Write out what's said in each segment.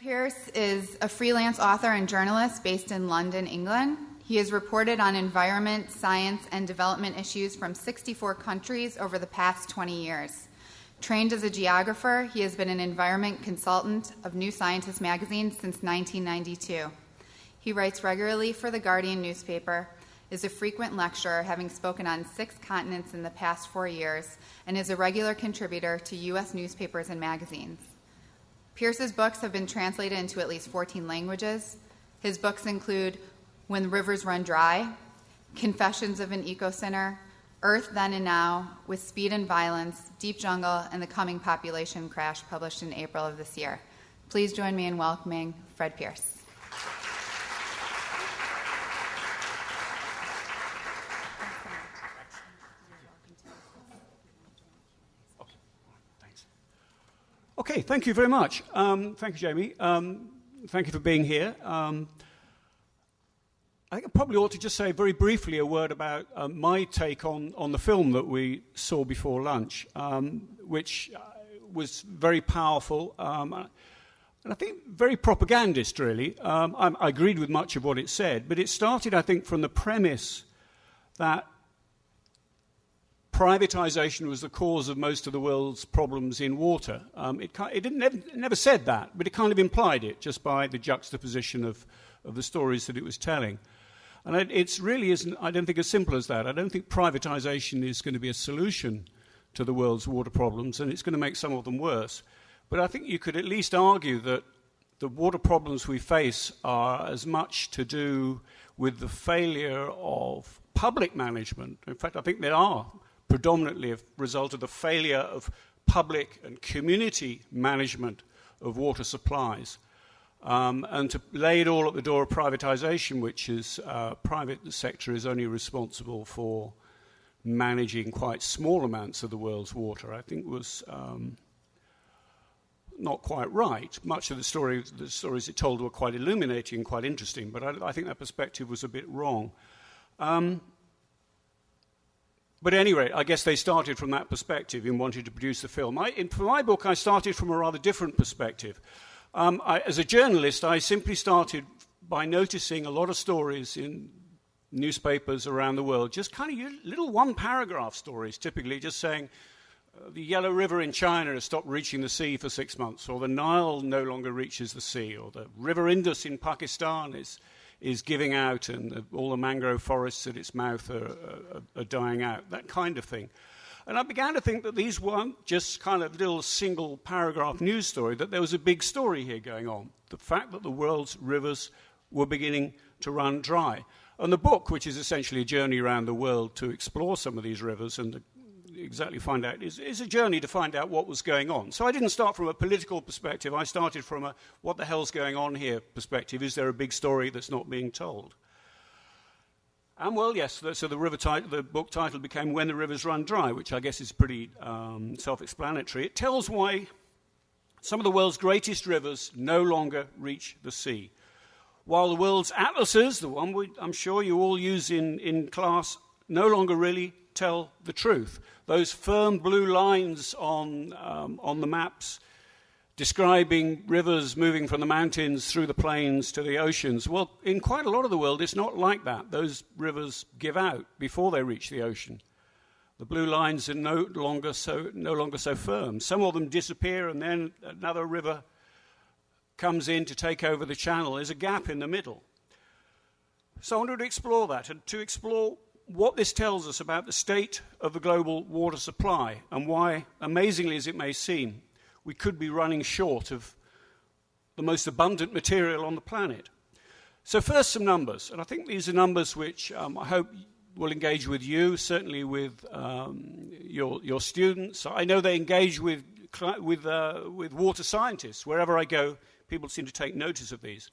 Pearce is a freelance author and journalist based in London, England. He has reported on environment, science, and development issues from 64 countries over the past 20 years. Trained as a geographer, he has been an environment consultant of New Scientist magazine since 1992. He writes regularly for The Guardian newspaper, is a frequent lecturer, having spoken on 6 continents in the past 4 years, and is a regular contributor to U.S. newspapers and magazines. Pearce's books have been translated into at least 14 languages. His books include When Rivers Run Dry, Confessions of an Eco-Sinner, Earth Then and Now, With Speed and Violence, Deep Jungle, and The Coming Population Crash, published in April of this year. Please join me in welcoming Fred Pearce. Okay, thank you very much. Thank you, Jamie. Thank you for being here. I think I probably ought to just say very briefly a word about my take on the film that we saw before lunch, which was very powerful and I think very propagandist, really. I agreed with much of what it said, but it started, I think, from the premise that privatization was the cause of most of the world's problems in water. It never said that, but it kind of implied it just by the juxtaposition of the stories that it was telling. And it really isn't, I don't think, as simple as that. I don't think privatization is going to be a solution to the world's water problems, and it's going to make some of them worse. But I think you could at least argue that the water problems we face are as much to do with the failure of public management. In fact, I think they are predominantly a result of the failure of public and community management of water supplies. And to lay it all at the door of privatization, which is private sector is only responsible for managing quite small amounts of the world's water, I think was not quite right. Much of the stories it told were quite illuminating and quite interesting, but I think that perspective was a bit wrong. But at any rate, I guess they started from that perspective in wanting to produce the film. For my book, I started from a rather different perspective. As a journalist, I simply started by noticing a lot of stories in newspapers around the world, just kind of little one-paragraph stories, typically just saying the Yellow River in China has stopped reaching the sea for 6 months, or the Nile no longer reaches the sea, or the River Indus in Pakistan is giving out, and all the mangrove forests at its mouth are dying out, that kind of thing. And I began to think that these weren't just kind of little single paragraph news story, that there was a big story here going on. The fact that the world's rivers were beginning to run dry. And the book, which is essentially a journey around the world to explore some of these rivers and exactly find out, is a journey to find out what was going on. So I didn't start from a political perspective. I started from a what the hell's going on here perspective. Is there a big story that's not being told? And well, yes, so the book title became When the Rivers Run Dry, which I guess is pretty self-explanatory. It tells why some of the world's greatest rivers no longer reach the sea. While the world's atlases, the one I'm sure you all use in class, no longer really tell the truth. Those firm blue lines on the maps describing rivers moving from the mountains through the plains to the oceans. Well, in quite a lot of the world, it's not like that. Those rivers give out before they reach the ocean. The blue lines are no longer so firm. Some of them disappear, and then another river comes in to take over the channel. There's a gap in the middle. So I wanted to explore that, and to explore what this tells us about the state of the global water supply, and why, amazingly as it may seem, we could be running short of the most abundant material on the planet. So first, some numbers. And I think these are numbers which I hope will engage with you, certainly with your students. I know they engage with water scientists. Wherever I go, people seem to take notice of these.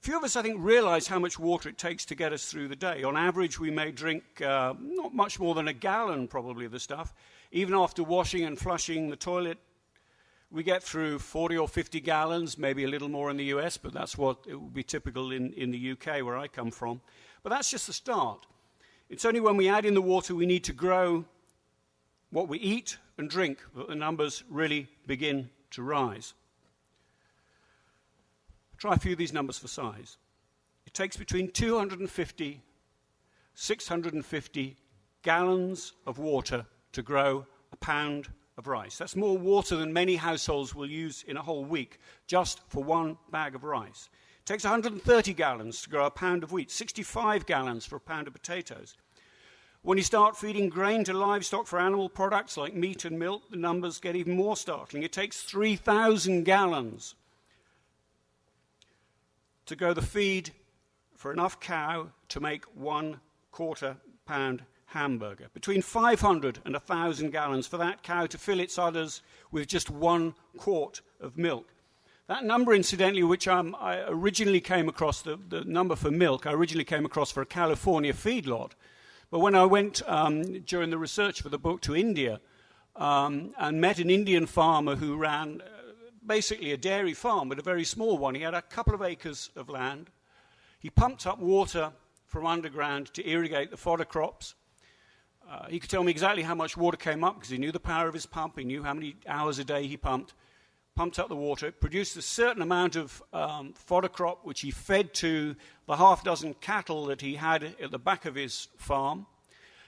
Few of us, I think, realize how much water it takes to get us through the day. On average, we may drink not much more than a gallon, probably, of the stuff. Even after washing and flushing the toilet, we get through 40 or 50 gallons, maybe a little more in the US, but that's what it would be typical in the UK, where I come from. But that's just the start. It's only when we add in the water we need to grow what we eat and drink that the numbers really begin to rise. Try a few of these numbers for size. It takes between 250, 650 gallons of water to grow a pound of rice. That's more water than many households will use in a whole week just for one bag of rice. It takes 130 gallons to grow a pound of wheat, 65 gallons for a pound of potatoes. When you start feeding grain to livestock for animal products like meat and milk, the numbers get even more startling. It takes 3,000 gallons to grow the feed for enough cow to make 1/4 pound hamburger. Between 500 and 1,000 gallons for that cow to fill its udders with just 1 quart of milk. That number, incidentally, which I originally came across, the number for milk, I originally came across for a California feedlot. But when I went during the research for the book to India and met an Indian farmer who ran basically a dairy farm, but a very small one. He had a couple of acres of land. He pumped up water from underground to irrigate the fodder crops. He could tell me exactly how much water came up because he knew the power of his pump. He knew how many hours a day he pumped up the water. It produced a certain amount of fodder crop, which he fed to the half dozen cattle that he had at the back of his farm.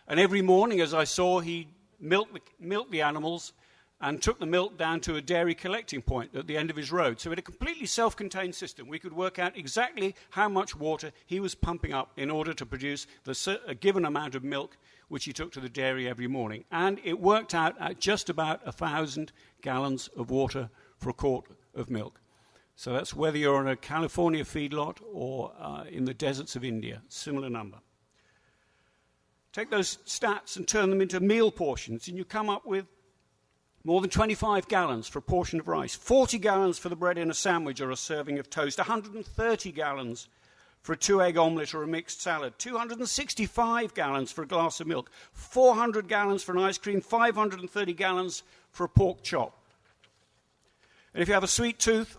And every morning, as I saw, he milked the animals and took the milk down to a dairy collecting point at the end of his road. So in a completely self-contained system, we could work out exactly how much water he was pumping up in order to produce a given amount of milk, which he took to the dairy every morning. And it worked out at just about 1,000 gallons of water for a quart of milk. So that's whether you're on a California feedlot or in the deserts of India, similar number. Take those stats and turn them into meal portions, and you come up with more than 25 gallons for a portion of rice, 40 gallons for the bread in a sandwich or a serving of toast, 130 gallons for a 2-egg omelette or a mixed salad, 265 gallons for a glass of milk, 400 gallons for an ice cream, 530 gallons for a pork chop. And if you have a sweet tooth,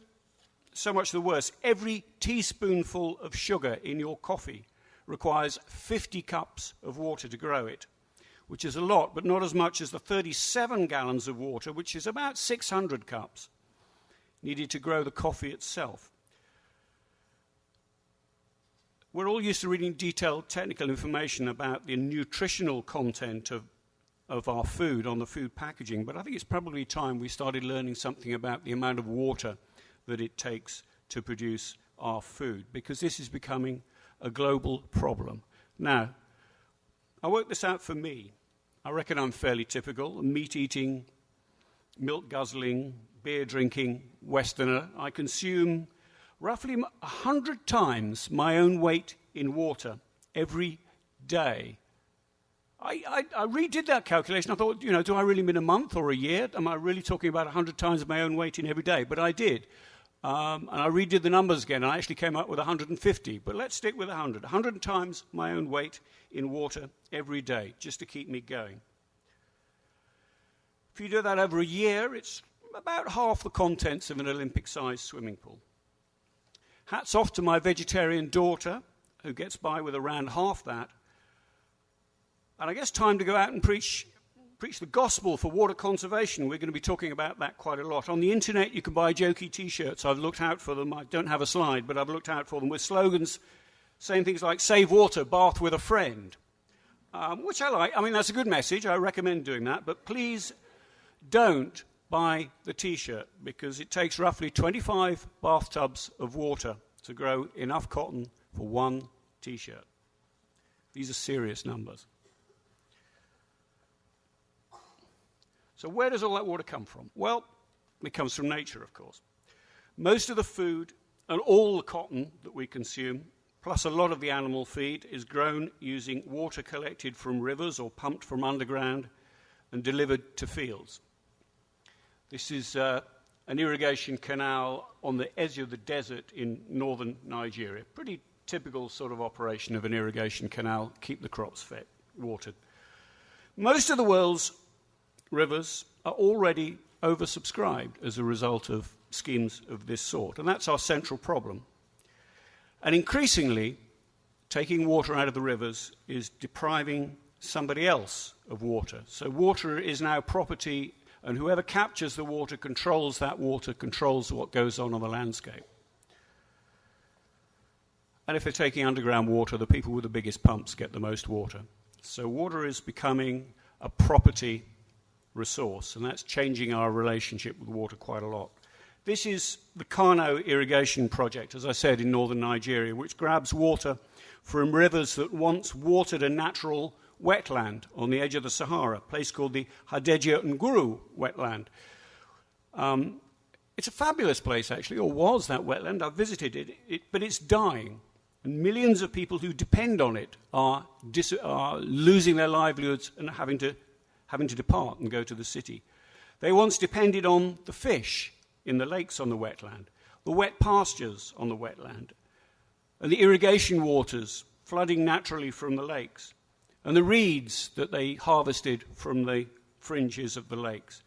so much the worse. Every teaspoonful of sugar in your coffee requires 50 cups of water to grow it, which is a lot, but not as much as the 37 gallons of water, which is about 600 cups, needed to grow the coffee itself. We're all used to reading detailed technical information about the nutritional content of our food on the food packaging, but I think it's probably time we started learning something about the amount of water that it takes to produce our food, because this is becoming a global problem. Now, I worked this out for me. I reckon I'm fairly typical, a meat-eating, milk-guzzling, beer-drinking Westerner. I consume roughly 100 times my own weight in water every day. I redid that calculation. I thought, do I really mean a month or a year? Am I really talking about 100 times my own weight in every day? But I did. And I redid the numbers again, and I actually came up with 150. But let's stick with 100. 100 times my own weight in water every day, just to keep me going. If you do that over a year, it's about half the contents of an Olympic-sized swimming pool. Hats off to my vegetarian daughter, who gets by with around half that. And I guess time to go out and preach the gospel for water conservation. We're going to be talking about that quite a lot. On the internet, you can buy jokey T-shirts. I've looked out for them. I don't have a slide, but I've looked out for them with slogans saying things like, save water, bath with a friend, which I like. I mean, that's a good message. I recommend doing that. But please don't buy the T-shirt, because it takes roughly 25 bathtubs of water to grow enough cotton for one T-shirt. These are serious numbers. So where does all that water come from? Well, it comes from nature, of course. Most of the food and all the cotton that we consume, plus a lot of the animal feed, is grown using water collected from rivers or pumped from underground and delivered to fields. This is an irrigation canal on the edge of the desert in northern Nigeria. Pretty typical sort of operation of an irrigation canal, keep the crops fed, watered. Most of the world's rivers are already oversubscribed as a result of schemes of this sort, and that's our central problem. And increasingly, taking water out of the rivers is depriving somebody else of water. So water is now property, and whoever captures the water controls that water, controls what goes on the landscape. And if they're taking underground water, the people with the biggest pumps get the most water. So water is becoming a property resource, and that's changing our relationship with water quite a lot. This is the Kano irrigation project, as I said, in northern Nigeria, which grabs water from rivers that once watered a natural wetland on the edge of the Sahara, a place called the Hadeja Nguru wetland. It's a fabulous place, actually, or was that wetland. I've visited it, but it's dying. And millions of people who depend on it are losing their livelihoods and having to depart and go to the city. They once depended on the fish in the lakes on the wetland, the wet pastures on the wetland, and the irrigation waters flooding naturally from the lakes, and the reeds that they harvested from the fringes of the lakes.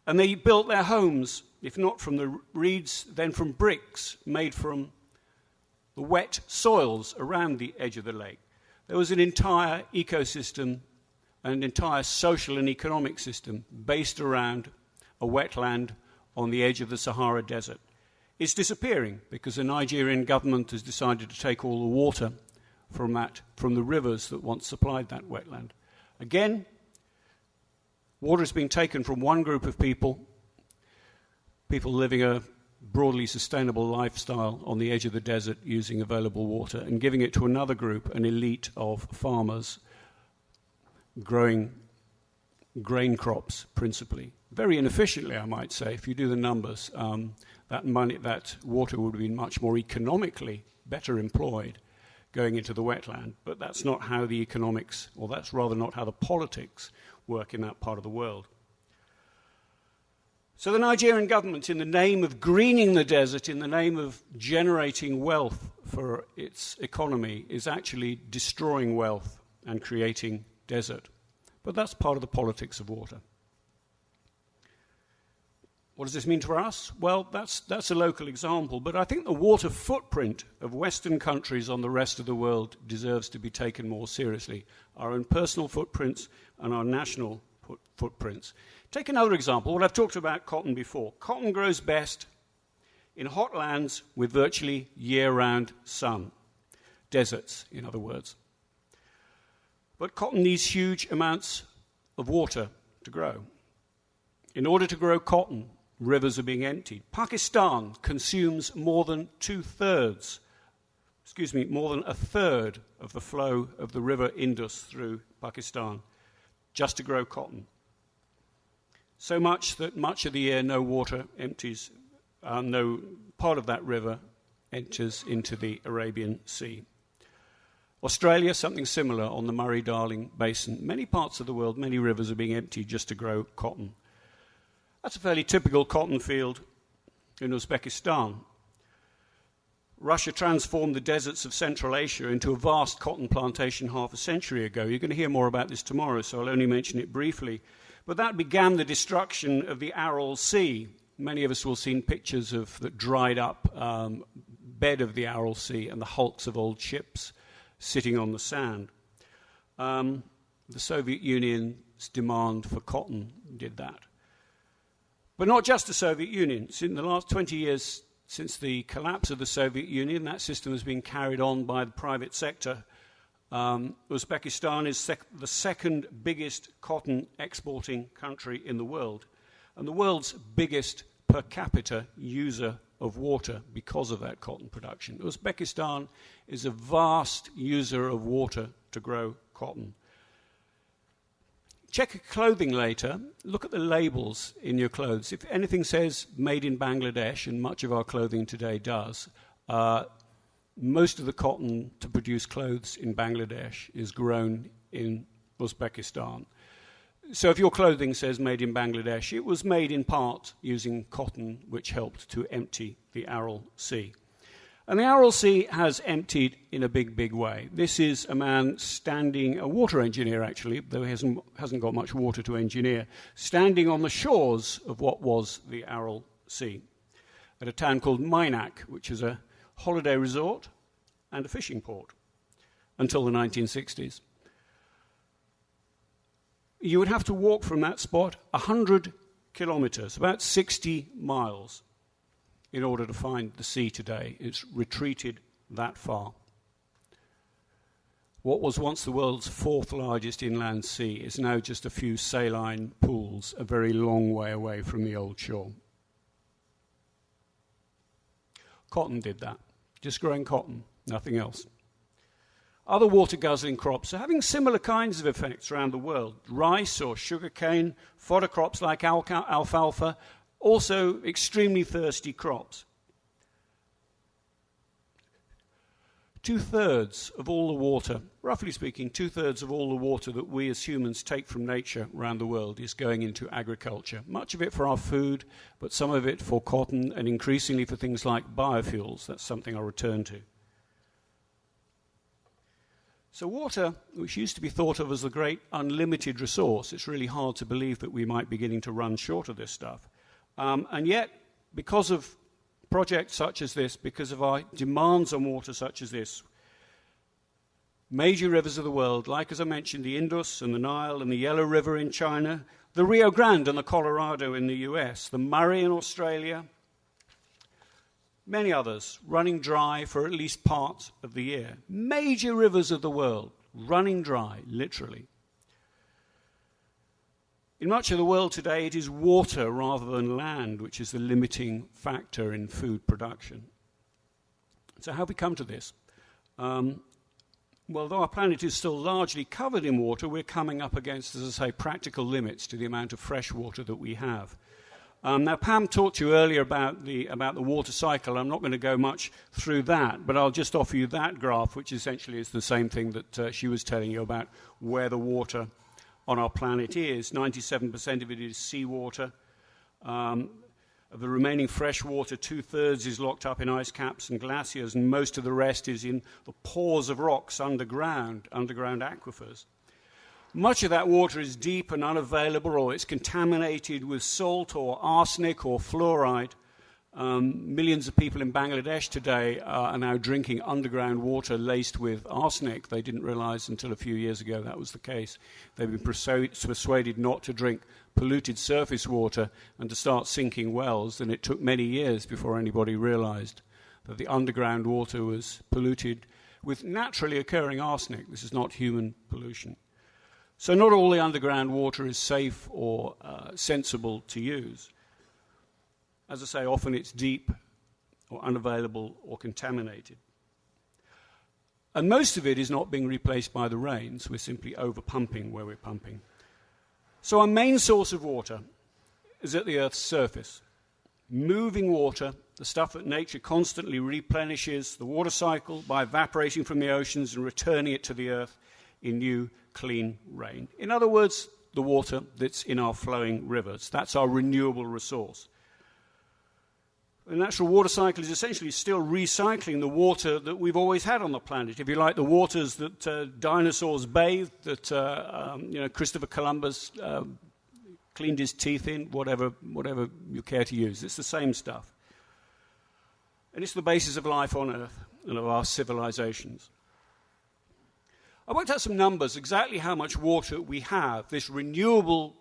And they built their homes, if not from the reeds, then from bricks made from the wet soils around the edge of the lake. There was an entire ecosystem, an entire social and economic system based around a wetland on the edge of the Sahara Desert. It's disappearing because the Nigerian government has decided to take all the water from the rivers that once supplied that wetland. Again, water is being taken from one group of people living a broadly sustainable lifestyle on the edge of the desert using available water, and giving it to another group, an elite of farmers growing grain crops principally. Very inefficiently, I might say. If you do the numbers, that water would have been much more economically better employed going into the wetland, but that's not how the economics, or that's rather not how the politics work in that part of the world. So the Nigerian government, in the name of greening the desert, in the name of generating wealth for its economy, is actually destroying wealth and creating desert. But that's part of the politics of water. What does this mean for us? Well, that's a local example, but I think the water footprint of Western countries on the rest of the world deserves to be taken more seriously. Our own personal footprints and our national footprints. Take another example. Well, I've talked about cotton before. Cotton grows best in hot lands with virtually year-round sun. Deserts, in other words. But cotton needs huge amounts of water to grow. In order to grow cotton, rivers are being emptied. Pakistan consumes more than a third of the flow of the river Indus through Pakistan just to grow cotton. So much that much of the year no water empties, no part of that river enters into the Arabian Sea. Australia, something similar on the Murray-Darling Basin. Many parts of the world, many rivers are being emptied just to grow cotton. That's a fairly typical cotton field in Uzbekistan. Russia transformed the deserts of Central Asia into a vast cotton plantation half a century ago. You're going to hear more about this tomorrow, so I'll only mention it briefly. But that began the destruction of the Aral Sea. Many of us will have seen pictures of the dried up bed of the Aral Sea and the hulks of old ships sitting on the sand. The Soviet Union's demand for cotton did that. But not just the Soviet Union. In the last 20 years since the collapse of the Soviet Union, that system has been carried on by the private sector. Uzbekistan is the second biggest cotton exporting country in the world, and the world's biggest per capita user of water because of that cotton production. Uzbekistan is a vast user of water to grow cotton. Check your clothing later. Look at the labels in your clothes. If anything says made in Bangladesh, and much of our clothing today does, most of the cotton to produce clothes in Bangladesh is grown in Uzbekistan. So if your clothing says made in Bangladesh, it was made in part using cotton, which helped to empty the Aral Sea. And the Aral Sea has emptied in a big, big way. This is a man standing, a water engineer actually, though he hasn't got much water to engineer, standing on the shores of what was the Aral Sea at a town called Minac, which is a holiday resort and a fishing port until the 1960s. You would have to walk from that spot 100 kilometers, about 60 miles, in order to find the sea today. It's retreated that far. What was once the world's fourth largest inland sea is now just a few saline pools a very long way away from the old shore. Cotton did that. Just growing cotton, nothing else. Other water-guzzling crops are having similar kinds of effects around the world. Rice or sugarcane, fodder crops like alfalfa, also extremely thirsty crops. 2/3 of all the water, roughly speaking, 2/3 of all the water that we as humans take from nature around the world is going into agriculture. Much of it for our food, but some of it for cotton and increasingly for things like biofuels. That's something I'll return to. So water, which used to be thought of as a great unlimited resource, it's really hard to believe that we might be beginning to run short of this stuff. And yet, because of projects such as this, because of our demands on water such as this, major rivers of the world, like, as I mentioned, the Indus and the Nile and the Yellow River in China, the Rio Grande and the Colorado in the US, the Murray in Australia, many others running dry for at least part of the year. Major rivers of the world running dry, literally. In much of the world today, it is water rather than land which is the limiting factor in food production. So how have we come to this? Well, though our planet is still largely covered in water, we're coming up against, as I say, practical limits to the amount of fresh water that we have. Now, Pam talked to you earlier about the water cycle. I'm not going to go much through that, but I'll just offer you that graph, which essentially is the same thing that she was telling you about where the water on our planet is. 97% of it is seawater. Of the remaining fresh water, 2/3 is locked up in ice caps and glaciers, and most of the rest is in the pores of rocks underground aquifers. Much of that water is deep and unavailable, or it's contaminated with salt or arsenic or fluoride. Millions of people in Bangladesh today are now drinking underground water laced with arsenic. They didn't realize until a few years ago that was the case. They've been persuaded not to drink polluted surface water and to start sinking wells, and it took many years before anybody realized that the underground water was polluted with naturally occurring arsenic. This is not human pollution. So not all the underground water is safe or sensible to use. As I say, often it's deep or unavailable or contaminated. And most of it is not being replaced by the rains. We're simply over-pumping where we're pumping. So our main source of water is at the Earth's surface. Moving water, the stuff that nature constantly replenishes the water cycle by evaporating from the oceans and returning it to the Earth in new, clean rain. In other words, the water that's in our flowing rivers. That's our renewable resource. The natural water cycle is essentially still recycling the water that we've always had on the planet. If you like, the waters that dinosaurs bathed, that Christopher Columbus cleaned his teeth in, whatever you care to use. It's the same stuff. And it's the basis of life on Earth and of our civilizations. I worked out some numbers, exactly how much water we have, this renewable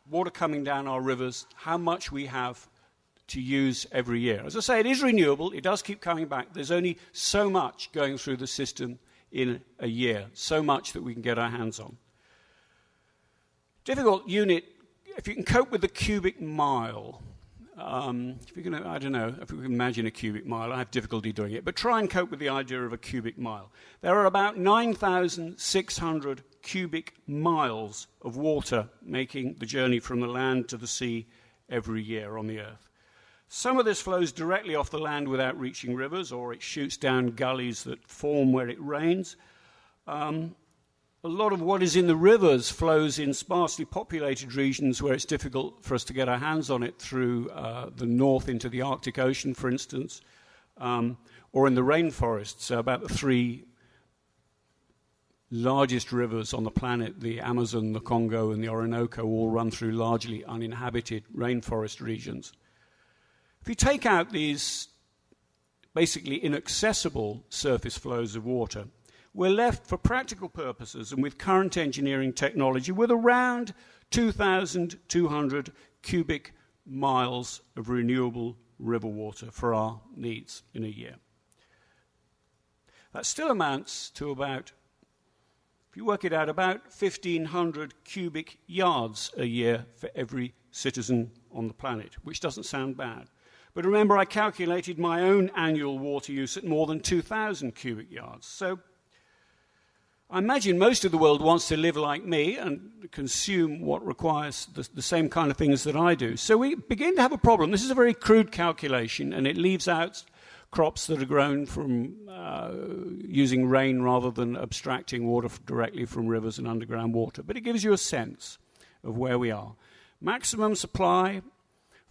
water coming down our rivers, how much we have to use every year. As I say, it is renewable. It does keep coming back. There's only so much going through the system in a year, so much that we can get our hands on. Difficult unit, if you can cope with the cubic mile. If you can, I don't know, if you can imagine a cubic mile. I have difficulty doing it, but try and cope with the idea of a cubic mile. There are about 9,600 cubic miles of water making the journey from the land to the sea every year on the Earth. Some of this flows directly off the land without reaching rivers, or it shoots down gullies that form where it rains. A lot of what is in the rivers flows in sparsely populated regions where it's difficult for us to get our hands on it through the north into the Arctic Ocean, for instance, or in the rainforests. About the three largest rivers on the planet, the Amazon, the Congo, and the Orinoco, all run through largely uninhabited rainforest regions. If you take out these basically inaccessible surface flows of water, we're left for practical purposes and with current engineering technology with around 2,200 cubic miles of renewable river water for our needs in a year. That still amounts to about If you work it out, about 1,500 cubic yards a year for every citizen on the planet, which doesn't sound bad. But remember, I calculated my own annual water use at more than 2,000 cubic yards. So I imagine most of the world wants to live like me and consume what requires the same kind of things that I do. So we begin to have a problem. This is a very crude calculation, and it leaves out crops that are grown from using rain rather than abstracting water directly from rivers and underground water. But it gives you a sense of where we are. Maximum supply,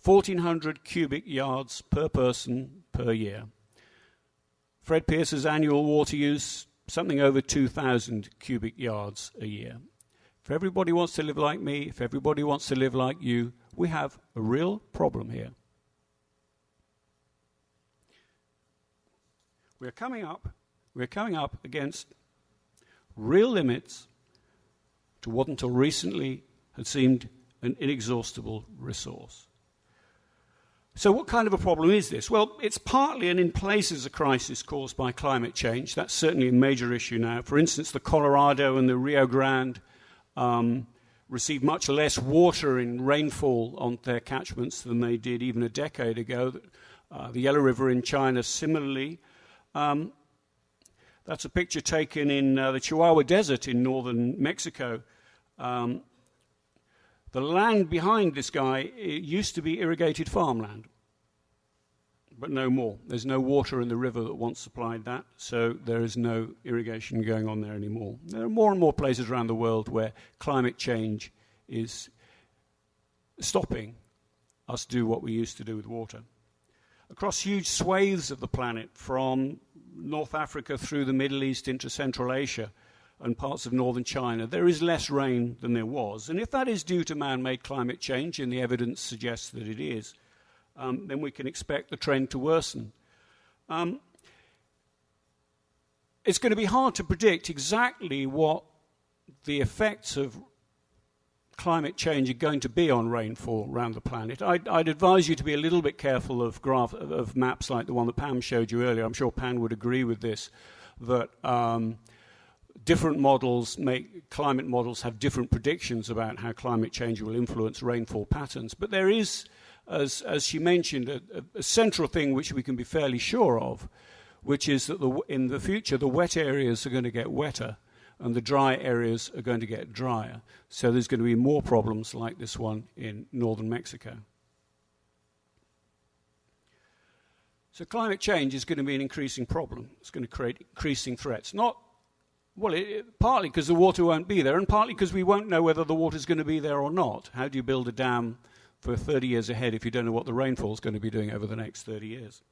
1,400 cubic yards per person per year. Fred Pearce's annual water use, something over 2,000 cubic yards a year. If everybody wants to live like me, if everybody wants to live like you, we have a real problem here. We're coming up against real limits to what until recently had seemed an inexhaustible resource. So what kind of a problem is this? Well, it's partly and in places a crisis caused by climate change. That's certainly a major issue now. For instance, the Colorado and the Rio Grande receive much less water in rainfall on their catchments than they did even a decade ago. The Yellow River in China similarly. That's a picture taken in the Chihuahua Desert in northern Mexico. The land behind this guy used to be irrigated farmland, but no more. There's no water in the river that once supplied that, so there is no irrigation going on there anymore. There are more and more places around the world where climate change is stopping us do what we used to do with water. Across huge swathes of the planet, from North Africa through the Middle East into Central Asia, and parts of northern China, there is less rain than there was. And if that is due to man-made climate change, and the evidence suggests that it is, then we can expect the trend to worsen. It's going to be hard to predict exactly what the effects of climate change are going to be on rainfall around the planet. I'd advise you to be a little bit careful of maps like the one that Pam showed you earlier. I'm sure Pam would agree with this, that different climate models have different predictions about how climate change will influence rainfall patterns. But there is, as she mentioned, a central thing which we can be fairly sure of, which is that in the future the wet areas are going to get wetter and the dry areas are going to get drier. So there's going to be more problems like this one in northern Mexico. So climate change is going to be an increasing problem. It's going to create increasing threats. Partly because the water won't be there, and partly because we won't know whether the water's going to be there or not. How do you build a dam for 30 years ahead if you don't know what the rainfall's going to be doing over the next 30 years?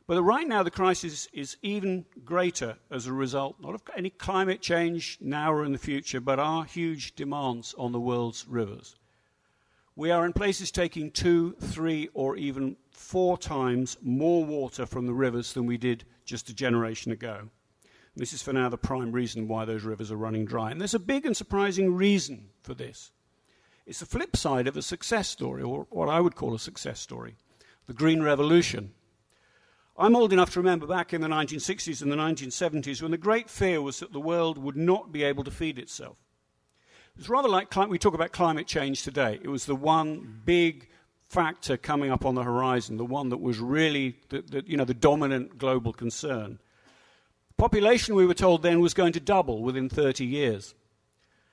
But right now the crisis is even greater as a result, not of any climate change now or in the future, but our huge demands on the world's rivers. We are in places taking 2, 3, or even 4 times more water from the rivers than we did just a generation ago. This is for now the prime reason why those rivers are running dry. And there's a big and surprising reason for this. It's the flip side of a success story, or what I would call a success story, the Green Revolution. I'm old enough to remember back in the 1960s and the 1970s when the great fear was that the world would not be able to feed itself. It was rather like we talk about climate change today. It was the one big factor coming up on the horizon, the one that was really the dominant global concern. Population, we were told then, was going to double within 30 years.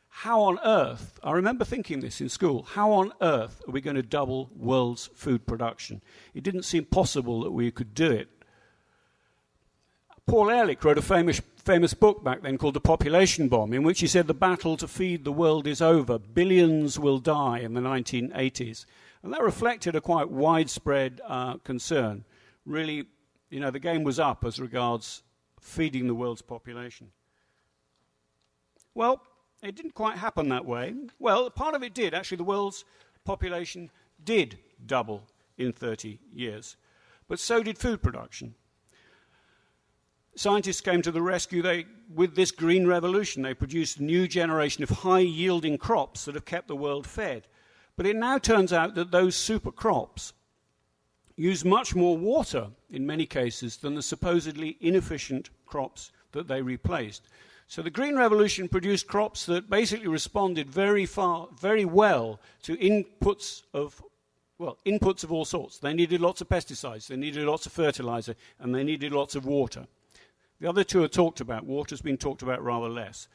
How on earth, I remember thinking this in school, how on earth are we going to double world's food production? It didn't seem possible that we could do it. Paul Ehrlich wrote a famous book back then called The Population Bomb, in which he said the battle to feed the world is over. Billions will die in the 1980s. And that reflected a quite widespread concern. Really, the game was up as regards feeding the world's population. Well, it didn't quite happen that way. Well, part of it did. Actually, the world's population did double in 30 years. But so did food production. Scientists came to the rescue. With this green revolution, they produced a new generation of high-yielding crops that have kept the world fed. But it now turns out that those super crops use much more water, in many cases, than the supposedly inefficient crops that they replaced. So the Green Revolution produced crops that basically responded very well to inputs of all sorts. They needed lots of pesticides, they needed lots of fertilizer, and they needed lots of water. The other two are talked about. Water's been talked about rather less.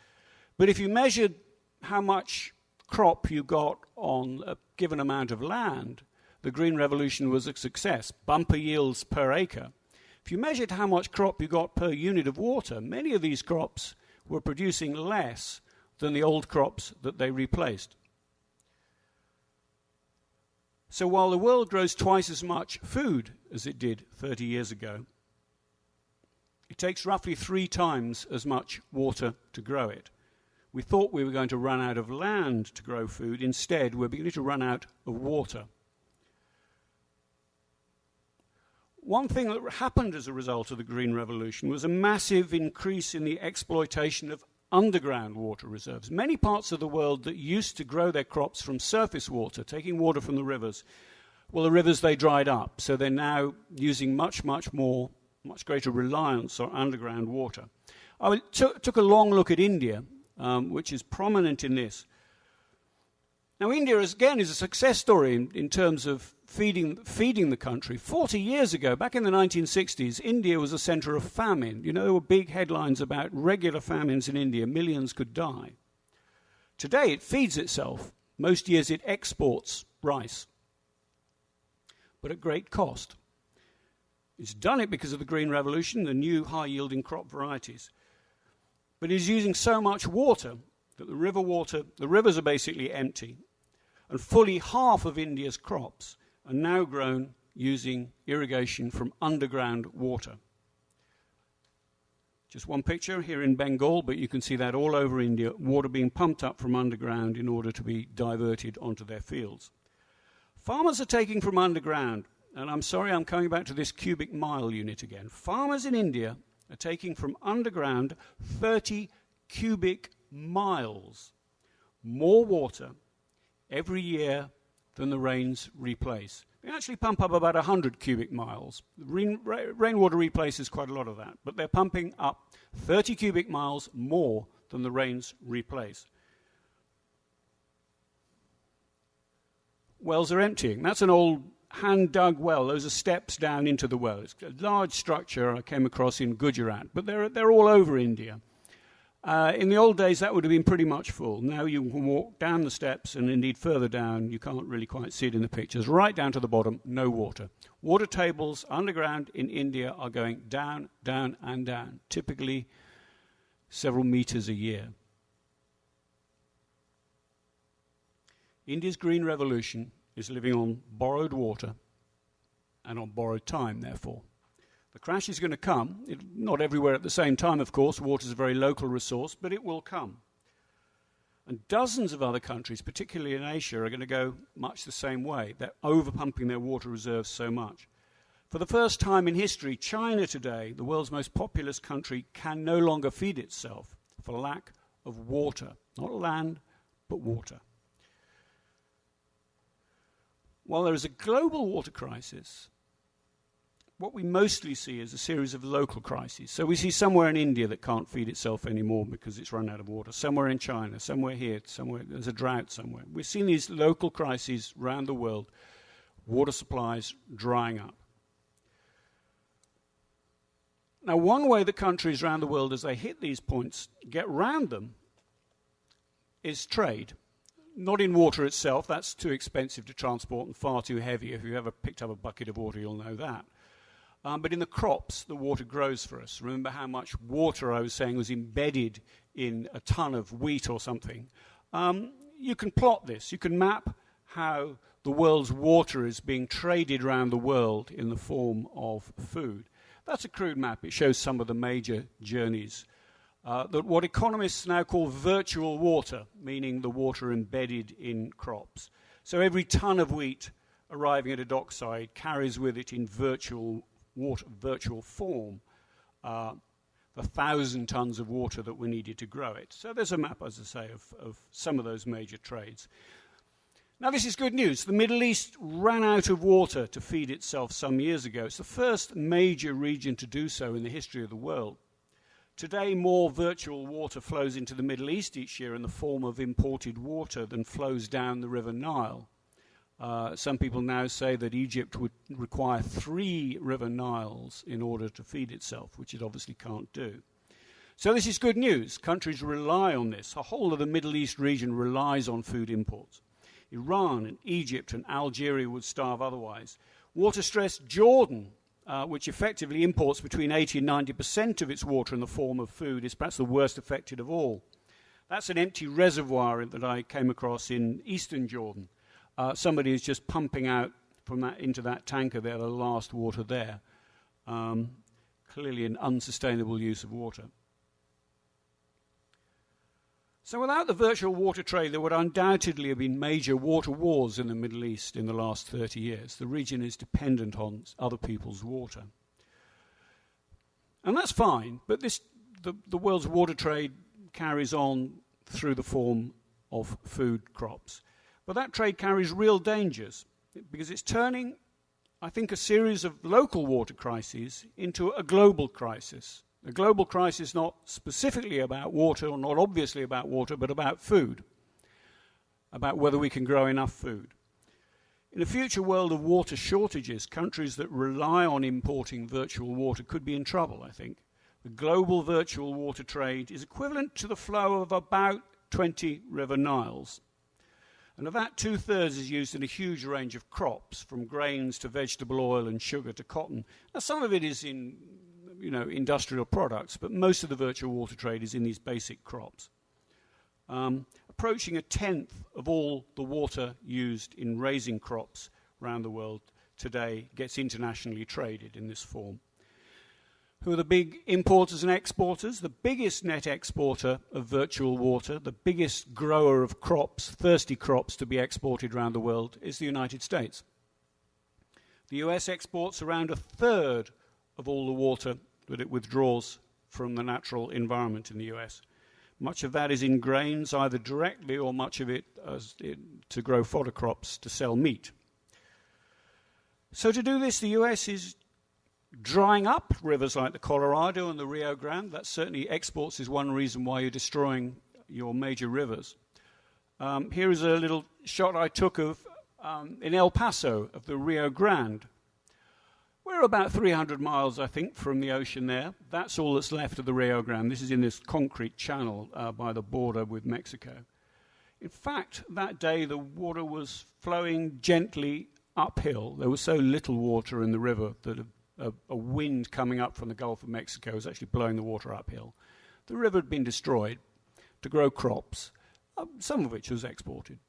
But if you measured how much crop you got on a given amount of land, the Green Revolution was a success. Bumper yields per acre. If you measured how much crop you got per unit of water, many of these crops were producing less than the old crops that they replaced. So while the world grows twice as much food as it did 30 years ago, it takes roughly 3 times as much water to grow it. We thought we were going to run out of land to grow food. Instead, we're beginning to run out of water. One thing that happened as a result of the Green Revolution was a massive increase in the exploitation of underground water reserves. Many parts of the world that used to grow their crops from surface water, taking water from the rivers, well, the rivers, they dried up. So they're now using much greater reliance on underground water. I took a long look at India, which is prominent in this. Now, India, again, is a success story in terms of feeding the country. 40 years ago, back in the 1960s, India was a center of famine. You know, there were big headlines about regular famines in India. Millions could die. Today, it feeds itself. Most years, it exports rice, but at great cost. It's done it because of the Green Revolution, the new high-yielding crop varieties. But it's using so much water that the rivers are basically empty. And fully half of India's crops are now grown using irrigation from underground water. Just one picture here in Bengal, but you can see that all over India, water being pumped up from underground in order to be diverted onto their fields. Farmers are taking from underground, and I'm sorry I'm coming back to this cubic mile unit again. Farmers in India are taking from underground 30 cubic miles more water every year than the rains replace. They actually pump up about 100 cubic miles. Rainwater replaces quite a lot of that, but they're pumping up 30 cubic miles more than the rains replace. Wells are emptying. That's an old hand-dug well. Those are steps down into the well. It's a large structure I came across in Gujarat, but they're all over India. In the old days, that would have been pretty much full. Now you can walk down the steps, and indeed further down, you can't really quite see it in the pictures, right down to the bottom, no water. Water tables underground in India are going down, down, and down, typically several meters a year. India's Green Revolution is living on borrowed water and on borrowed time, therefore. The crash is going to come. Not everywhere at the same time, of course. Water is a very local resource, but it will come. And dozens of other countries, particularly in Asia, are going to go much the same way. They're overpumping their water reserves so much. For the first time in history, China today, the world's most populous country, can no longer feed itself for lack of water. Not land, but water. While there is a global water crisis, what we mostly see is a series of local crises. So we see somewhere in India that can't feed itself anymore because it's run out of water, somewhere in China, somewhere here, somewhere there's a drought somewhere. We've seen these local crises around the world, water supplies drying up. Now, one way that countries around the world, as they hit these points, get round them is trade. Not in water itself, that's too expensive to transport and far too heavy. If you've ever picked up a bucket of water, you'll know that. But in the crops, the water grows for us. Remember how much water I was saying was embedded in a ton of wheat or something. You can plot this. You can map how the world's water is being traded around the world in the form of food. That's a crude map. It shows some of the major journeys. That what economists now call virtual water, meaning the water embedded in crops. So every ton of wheat arriving at a dockside carries with it in virtual form the 1,000 tons of water that were needed to grow it. So there's a map, as I say, of some of those major trades. Now, this is good news. The Middle East ran out of water to feed itself some years ago. It's the first major region to do so in the history of the world. Today, more virtual water flows into the Middle East each year in the form of imported water than flows down the River Nile. Some people now say that Egypt would require 3 River Niles in order to feed itself, which it obviously can't do. So this is good news. Countries rely on this. The whole of the Middle East region relies on food imports. Iran and Egypt and Algeria would starve otherwise. Water-stressed Jordan, which effectively imports between 80 and 90% of its water in the form of food, is perhaps the worst affected of all. That's an empty reservoir that I came across in eastern Jordan. Somebody is just pumping out from that into that tanker there the last water there. Clearly an unsustainable use of water. So without the virtual water trade, there would undoubtedly have been major water wars in the Middle East in the last 30 years. The region is dependent on other people's water. And that's fine, but the world's water trade carries on through the form of food crops. But that trade carries real dangers because it's turning, I think, a series of local water crises into a global crisis. A global crisis not specifically about water, or not obviously about water, but about food, about whether we can grow enough food. In a future world of water shortages, countries that rely on importing virtual water could be in trouble, I think. The global virtual water trade is equivalent to the flow of about 20 River Niles. And of that, 2/3 is used in a huge range of crops, from grains to vegetable oil and sugar to cotton. Now, some of it is in industrial products, but most of the virtual water trade is in these basic crops. Approaching 1/10 of all the water used in raising crops around the world today gets internationally traded in this form. Who are the big importers and exporters? The biggest net exporter of virtual water, the biggest grower of crops, thirsty crops to be exported around the world, is the United States. The US exports around 1/3 of all the water that it withdraws from the natural environment in the US. Much of that is in grains, either directly or much of it to grow fodder crops to sell meat. So to do this, the US is drying up rivers like the Colorado and the Rio Grande. That certainly, exports is one reason why you're destroying your major rivers. Here is a little shot I took of in El Paso of the Rio Grande. We're about 300 miles, I think, from the ocean there. That's all that's left of the Rio Grande. This is in this concrete channel by the border with Mexico. In fact, that day the water was flowing gently uphill. There was so little water in the river that a wind coming up from the Gulf of Mexico was actually blowing the water uphill. The river had been destroyed to grow crops, some of which was exported.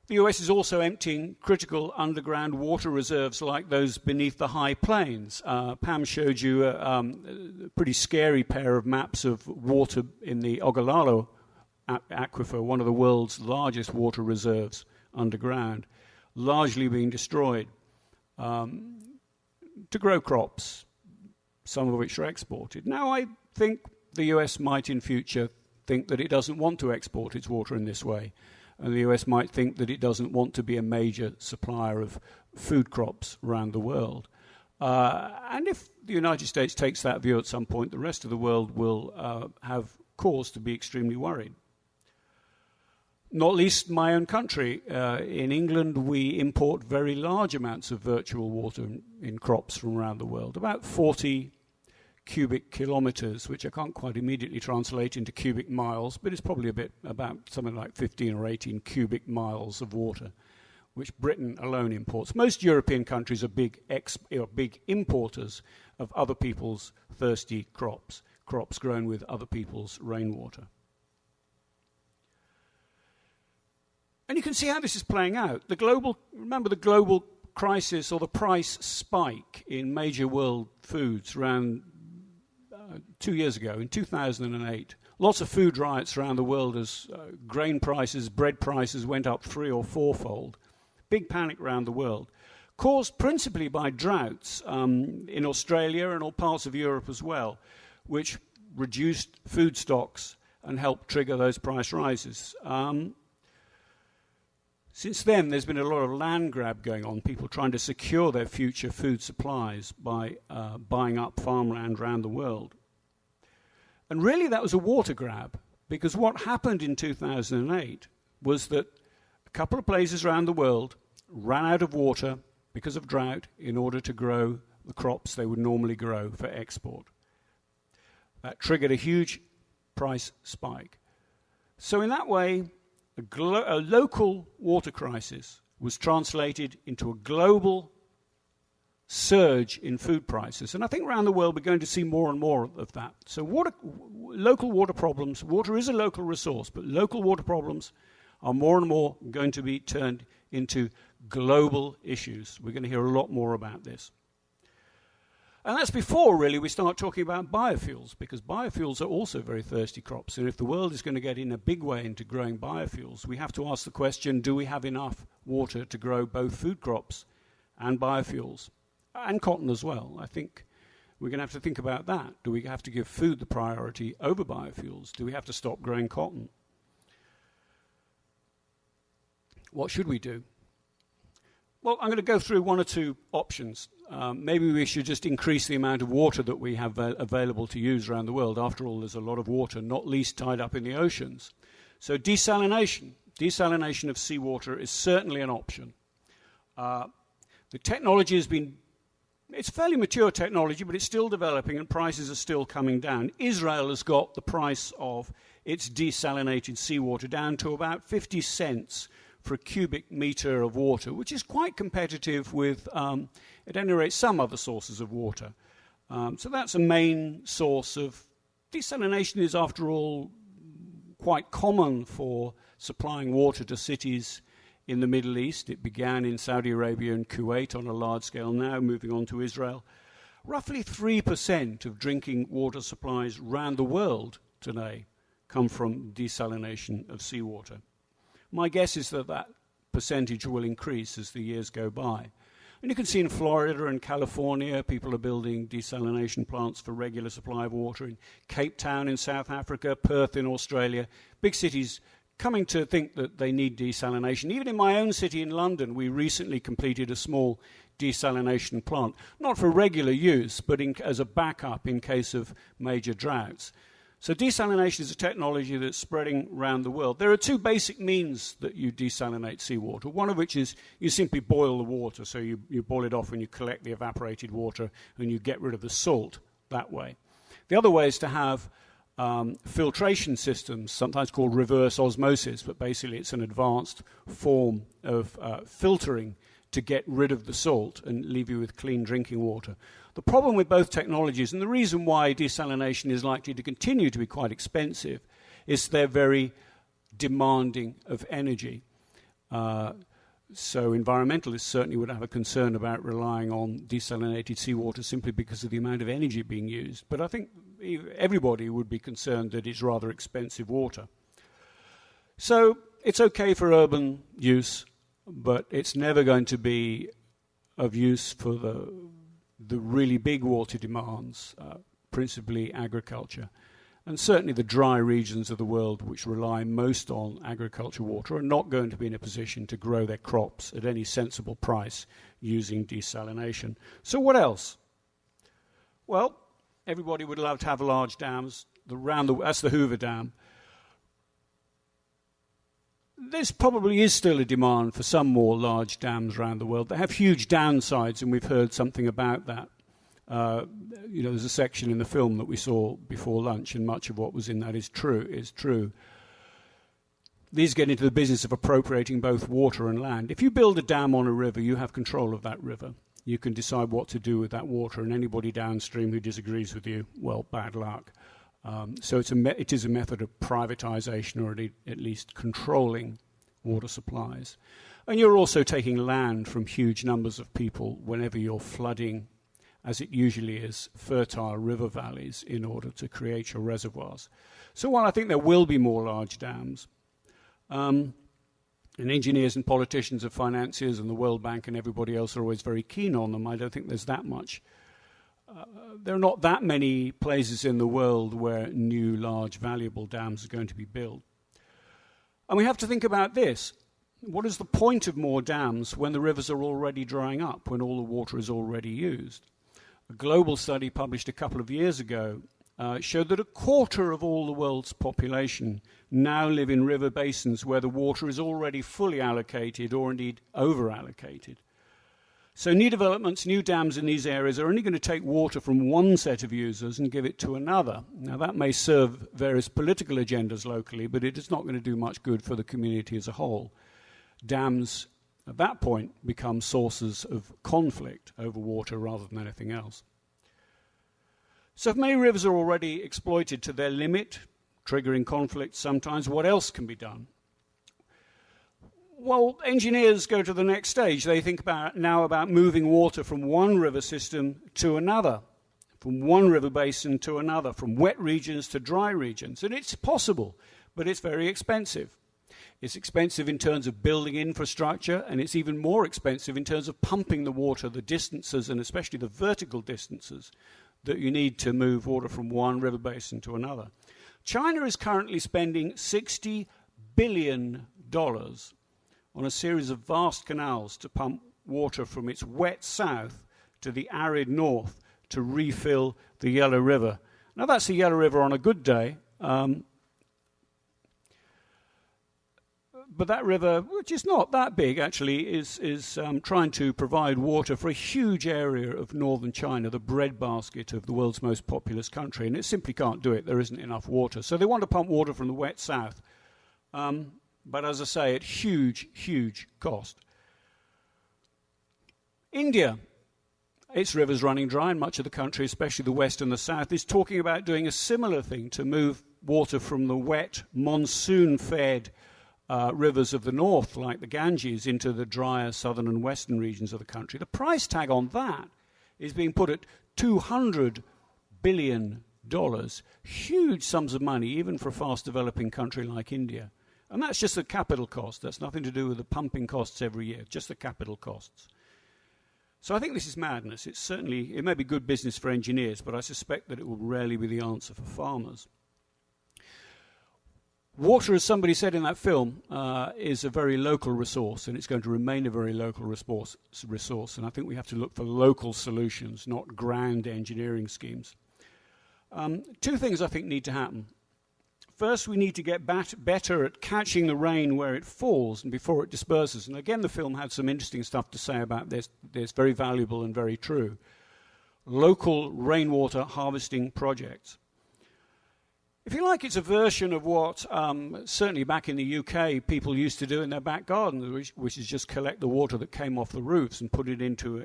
The US is also emptying critical underground water reserves like those beneath the high plains. Pam showed you a pretty scary pair of maps of water in the Ogallala aquifer, one of the world's largest water reserves underground, largely being destroyed to grow crops, some of which are exported. Now, I think the US might in future think that it doesn't want to export its water in this way. And the US might think that it doesn't want to be a major supplier of food crops around the world. And if the United States takes that view at some point, the rest of the world will have cause to be extremely worried. Not least my own country. In England, we import very large amounts of virtual water in crops from around the world, about 40 cubic kilometers, which I can't quite immediately translate into cubic miles, but it's probably about something like 15 or 18 cubic miles of water, which Britain alone imports. Most European countries are big importers of other people's thirsty crops grown with other people's rainwater. And you can see how this is playing out. Remember the global crisis or the price spike in major world foods around 2 years ago, in 2008. Lots of food riots around the world as grain prices, bread prices went up 3- or 4-fold. Big panic around the world, caused principally by droughts in Australia and all parts of Europe as well, which reduced food stocks and helped trigger those price rises. Since then, there's been a lot of land grab going on, people trying to secure their future food supplies by buying up farmland around the world. And really that was a water grab, because what happened in 2008 was that a couple of places around the world ran out of water because of drought in order to grow the crops they would normally grow for export. That triggered a huge price spike. So in that way, a local water crisis was translated into a global surge in food prices. And I think around the world we're going to see more and more of that. So local water problems, water is a local resource, but local water problems are more and more going to be turned into global issues. We're going to hear a lot more about this. And that's before, really, we start talking about biofuels, because biofuels are also very thirsty crops. And if the world is going to get in a big way into growing biofuels, we have to ask the question, do we have enough water to grow both food crops and biofuels? And cotton as well. I think we're going to have to think about that. Do we have to give food the priority over biofuels? Do we have to stop growing cotton? What should we do? Well, I'm going to go through one or two options. Maybe we should just increase the amount of water that we have available to use around the world. After all, there's a lot of water, not least tied up in the oceans. So desalination of seawater is certainly an option. The technology has been, it's fairly mature technology, but it's still developing and prices are still coming down. Israel has got the price of its desalinated seawater down to about 50 cents for a cubic meter of water, which is quite competitive with, at any rate, some other sources of water. So that's a main source of... Desalination is, after all, quite common for supplying water to cities in the Middle East. It began in Saudi Arabia and Kuwait on a large scale, now moving on to Israel. Roughly 3% of drinking water supplies around the world today come from desalination of seawater. My guess is that that percentage will increase as the years go by. And you can see in Florida and California, people are building desalination plants for regular supply of water. In Cape Town in South Africa, Perth in Australia, big cities coming to think that they need desalination. Even in my own city in London, we recently completed a small desalination plant, not for regular use, but as a backup in case of major droughts. So desalination is a technology that's spreading around the world. There are two basic means that you desalinate seawater, one of which is you simply boil the water. So you boil it off and you collect the evaporated water and you get rid of the salt that way. The other way is to have filtration systems, sometimes called reverse osmosis, but basically it's an advanced form of filtering to get rid of the salt and leave you with clean drinking water. The problem with both technologies, and the reason why desalination is likely to continue to be quite expensive, is they're very demanding of energy. So environmentalists certainly would have a concern about relying on desalinated seawater simply because of the amount of energy being used. But I think everybody would be concerned that it's rather expensive water. So it's okay for urban use, but it's never going to be of use for the really big water demands, principally agriculture. And certainly the dry regions of the world which rely most on agriculture water are not going to be in a position to grow their crops at any sensible price using desalination. So what else? Well, everybody would love to have large dams. That's the Hoover Dam. There probably is still a demand for some more large dams around the world. They have huge downsides, and we've heard something about that. There's a section in the film that we saw before lunch, and much of what was in that is true. These get into the business of appropriating both water and land. If you build a dam on a river, you have control of that river. You can decide what to do with that water, and anybody downstream who disagrees with you, well, bad luck. So it is a method of privatization, or at least controlling water supplies. And you're also taking land from huge numbers of people whenever you're flooding, as it usually is, fertile river valleys in order to create your reservoirs. So while I think there will be more large dams, and engineers and politicians and financiers and the World Bank and everybody else are always very keen on them, I don't think there's that much. There are not that many places in the world where new, large, valuable dams are going to be built. And we have to think about this. What is the point of more dams when the rivers are already drying up, when all the water is already used? A global study published a couple of years ago showed that a quarter of all the world's population now live in river basins where the water is already fully allocated or indeed over-allocated. So new developments, new dams in these areas are only going to take water from one set of users and give it to another. Now that may serve various political agendas locally, but it is not going to do much good for the community as a whole. Dams at that point become sources of conflict over water rather than anything else. So if many rivers are already exploited to their limit, triggering conflict sometimes, what else can be done? Well, engineers go to the next stage. They think now about moving water from one river system to another, from one river basin to another, from wet regions to dry regions. And it's possible, but it's very expensive. It's expensive in terms of building infrastructure, and it's even more expensive in terms of pumping the water, the distances, and especially the vertical distances that you need to move water from one river basin to another. China is currently spending $60 billion on a series of vast canals to pump water from its wet south to the arid north to refill the Yellow River. Now that's the Yellow River on a good day, but that river, which is not that big actually, is trying to provide water for a huge area of northern China, the breadbasket of the world's most populous country, and it simply can't do it. There isn't enough water. So they want to pump water from the wet south. But as I say, at huge, huge cost. India, its rivers running dry, and much of the country, especially the west and the south, is talking about doing a similar thing to move water from the wet, monsoon-fed rivers of the north, like the Ganges, into the drier southern and western regions of the country. The price tag on that is being put at $200 billion. Huge sums of money, even for a fast-developing country like India. And that's just the capital cost. That's nothing to do with the pumping costs every year, just the capital costs. So I think this is madness. It may be good business for engineers, but I suspect that it will rarely be the answer for farmers. Water, as somebody said in that film, is a very local resource, and it's going to remain a very local resource. And I think we have to look for local solutions, not grand engineering schemes. Two things I think need to happen. First, we need to get better at catching the rain where it falls and before it disperses. And again, the film had some interesting stuff to say about this. It's very valuable and very true. Local rainwater harvesting projects. If you like, it's a version of what, certainly back in the UK, people used to do in their back gardens, which is just collect the water that came off the roofs and put it into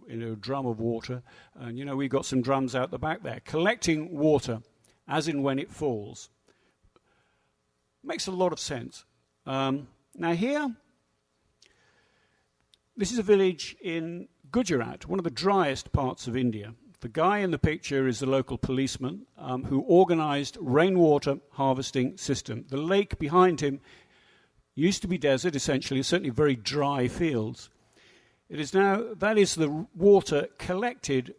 a drum of water. And, we've got some drums out the back there. Collecting water as in when it falls. Makes a lot of sense. Now here, this is a village in Gujarat, one of the driest parts of India. The guy in the picture is the local policeman who organized rainwater harvesting system. The lake behind him used to be desert, essentially, certainly very dry fields. That is the water collected,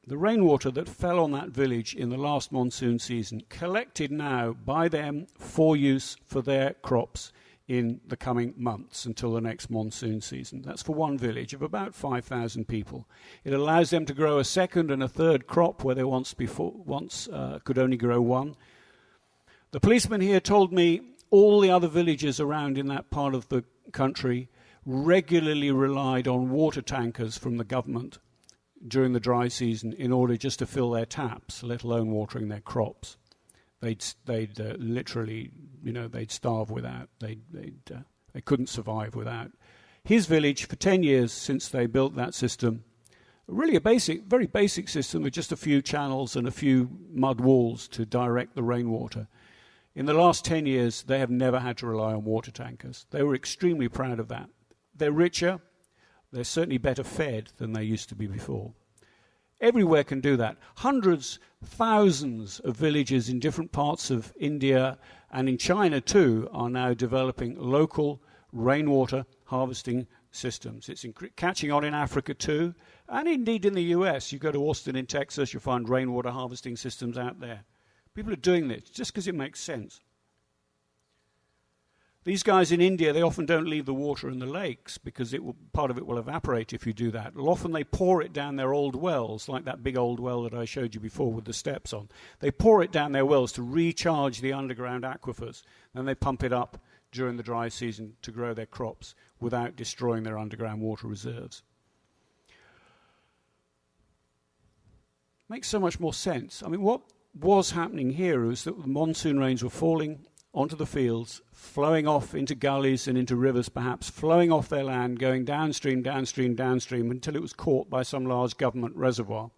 the rainwater that fell on that village in the last monsoon season, collected now by them for use for their crops in the coming months until the next monsoon season. That's for one village of about 5,000 people. It allows them to grow a second and a third crop where they once could only grow one. The policeman here told me all the other villages around in that part of the country regularly relied on water tankers from the government during the dry season in order just to fill their taps, let alone watering their crops. They'd literally, they'd starve without. They couldn't survive without. His village, for 10 years since they built that system, really very basic system with just a few channels and a few mud walls to direct the rainwater. In the last 10 years, they have never had to rely on water tankers. They were extremely proud of that. They're richer. They're certainly better fed than they used to be before. Everywhere can do that. Hundreds, thousands of villages in different parts of India and in China too are now developing local rainwater harvesting systems. It's catching on in Africa too, and indeed in the US. You go to Austin in Texas, you'll find rainwater harvesting systems out there. People are doing this just because it makes sense. These guys in India, they often don't leave the water in the lakes because part of it will evaporate if you do that. Often they pour it down their old wells, like that big old well that I showed you before with the steps on. They pour it down their wells to recharge the underground aquifers. Then they pump it up during the dry season to grow their crops without destroying their underground water reserves. Makes so much more sense. I mean, what was happening here was that the monsoon rains were falling onto the fields, flowing off into gullies and into rivers perhaps, flowing off their land, going downstream, downstream, downstream, until it was caught by some large government reservoir.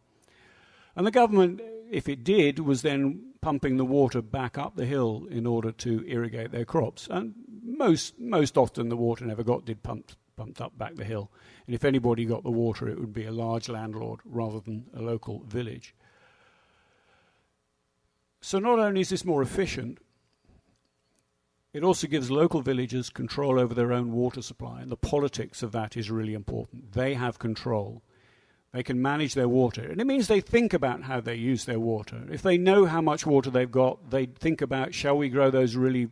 And the government, if it did, was then pumping the water back up the hill in order to irrigate their crops. And most often the water never did pumped up back the hill. And if anybody got the water, it would be a large landlord rather than a local village. So not only is this more efficient, it also gives local villagers control over their own water supply, and the politics of that is really important. They have control. They can manage their water, and it means they think about how they use their water. If they know how much water they've got, they think about, shall we grow those really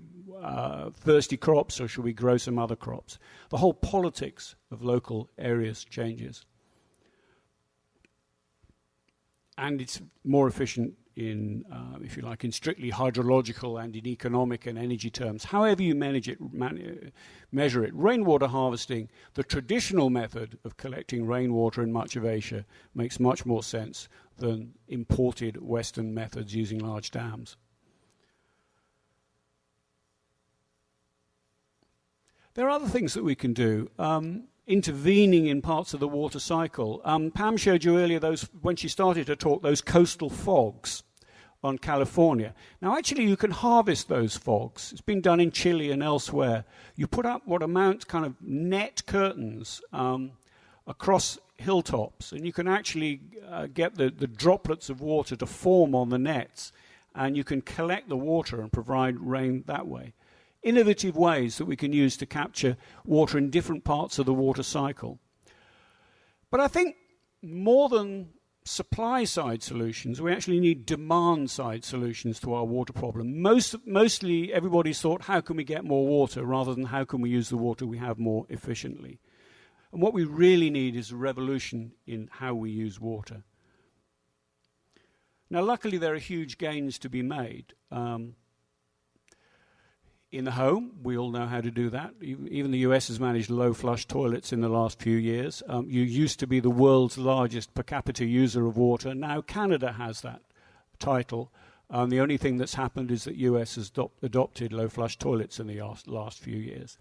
thirsty crops, or shall we grow some other crops? The whole politics of local areas changes. And it's more efficient in, if you like, in strictly hydrological and in economic and energy terms. However you measure it. Rainwater harvesting, the traditional method of collecting rainwater in much of Asia, makes much more sense than imported Western methods using large dams. There are other things that we can do. Intervening in parts of the water cycle. Pam showed you earlier when she started her talk, those coastal fogs on California. Now, actually, you can harvest those fogs. It's been done in Chile and elsewhere. You put up what amount kind of net curtains across hilltops, and you can actually get the droplets of water to form on the nets, and you can collect the water and provide rain that way. Innovative ways that we can use to capture water in different parts of the water cycle. But I think more than supply-side solutions, we actually need demand-side solutions to our water problem. Mostly everybody's thought, how can we get more water, rather than how can we use the water we have more efficiently. And what we really need is a revolution in how we use water. Now, luckily, there are huge gains to be made. In the home, we all know how to do that. Even the US has managed low-flush toilets in the last few years. You used to be the world's largest per capita user of water. Now Canada has that title. The only thing that's happened is that US has adopted low-flush toilets in the last few years.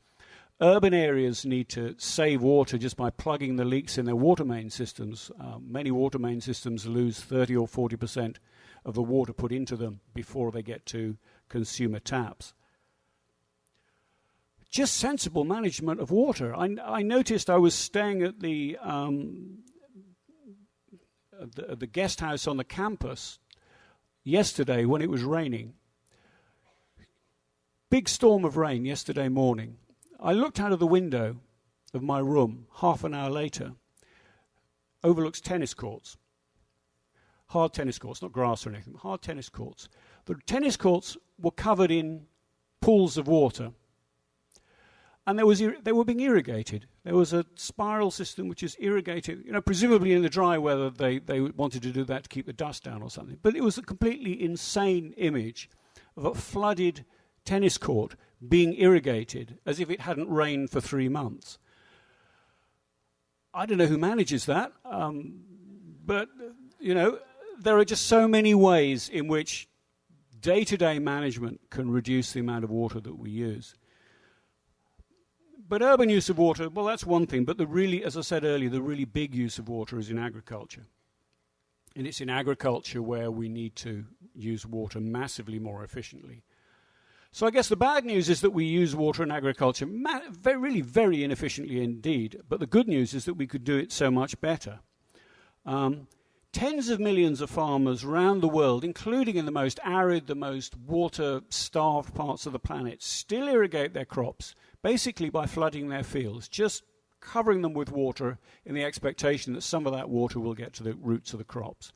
Urban areas need to save water just by plugging the leaks in their water main systems. Many water main systems lose 30 or 40% of the water put into them before they get to consumer taps. Just sensible management of water. I noticed I was staying at the guest house on the campus yesterday when it was raining. Big storm of rain yesterday morning. I looked out of the window of my room half an hour later. Overlooks tennis courts. Hard tennis courts, not grass or anything. Hard tennis courts. The tennis courts were covered in pools of water. And they were being irrigated. There was a spiral system which is irrigated. Presumably in the dry weather they wanted to do that to keep the dust down or something. But it was a completely insane image of a flooded tennis court being irrigated as if it hadn't rained for 3 months. I don't know who manages that, but there are just so many ways in which day-to-day management can reduce the amount of water that we use. But urban use of water, well, that's one thing. But as I said earlier, the really big use of water is in agriculture. And it's in agriculture where we need to use water massively more efficiently. So I guess the bad news is that we use water in agriculture really very inefficiently indeed. But the good news is that we could do it so much better. Tens of millions of farmers around the world, including in the most arid, the most water-starved parts of the planet, still irrigate their crops basically by flooding their fields, just covering them with water in the expectation that some of that water will get to the roots of the crops.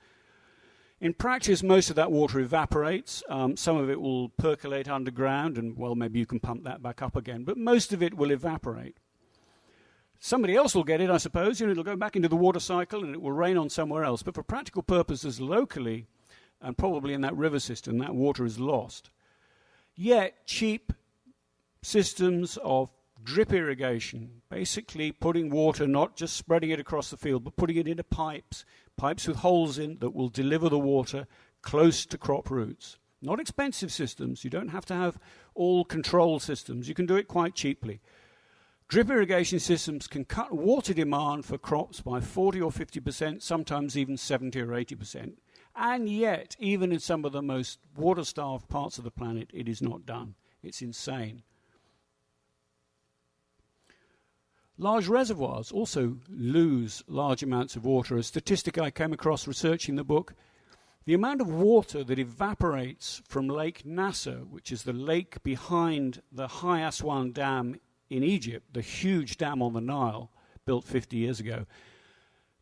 In practice, most of that water evaporates. Some of it will percolate underground, and, well, maybe you can pump that back up again. But most of it will evaporate. Somebody else will get it, I suppose. It'll go back into the water cycle, and it will rain on somewhere else. But for practical purposes, locally, and probably in that river system, that water is lost. Yet, cheap systems of drip irrigation, basically putting water, not just spreading it across the field, but putting it into pipes with holes in that will deliver the water close to crop roots. Not expensive systems. You don't have to have all control systems. You can do it quite cheaply. Drip irrigation systems can cut water demand for crops by 40 or 50%, sometimes even 70 or 80%. And yet, even in some of the most water-starved parts of the planet, it is not done. It's insane. Large reservoirs also lose large amounts of water. A statistic I came across researching the book, the amount of water that evaporates from Lake Nasser, which is the lake behind the High Aswan Dam in Egypt, the huge dam on the Nile, built 50 years ago,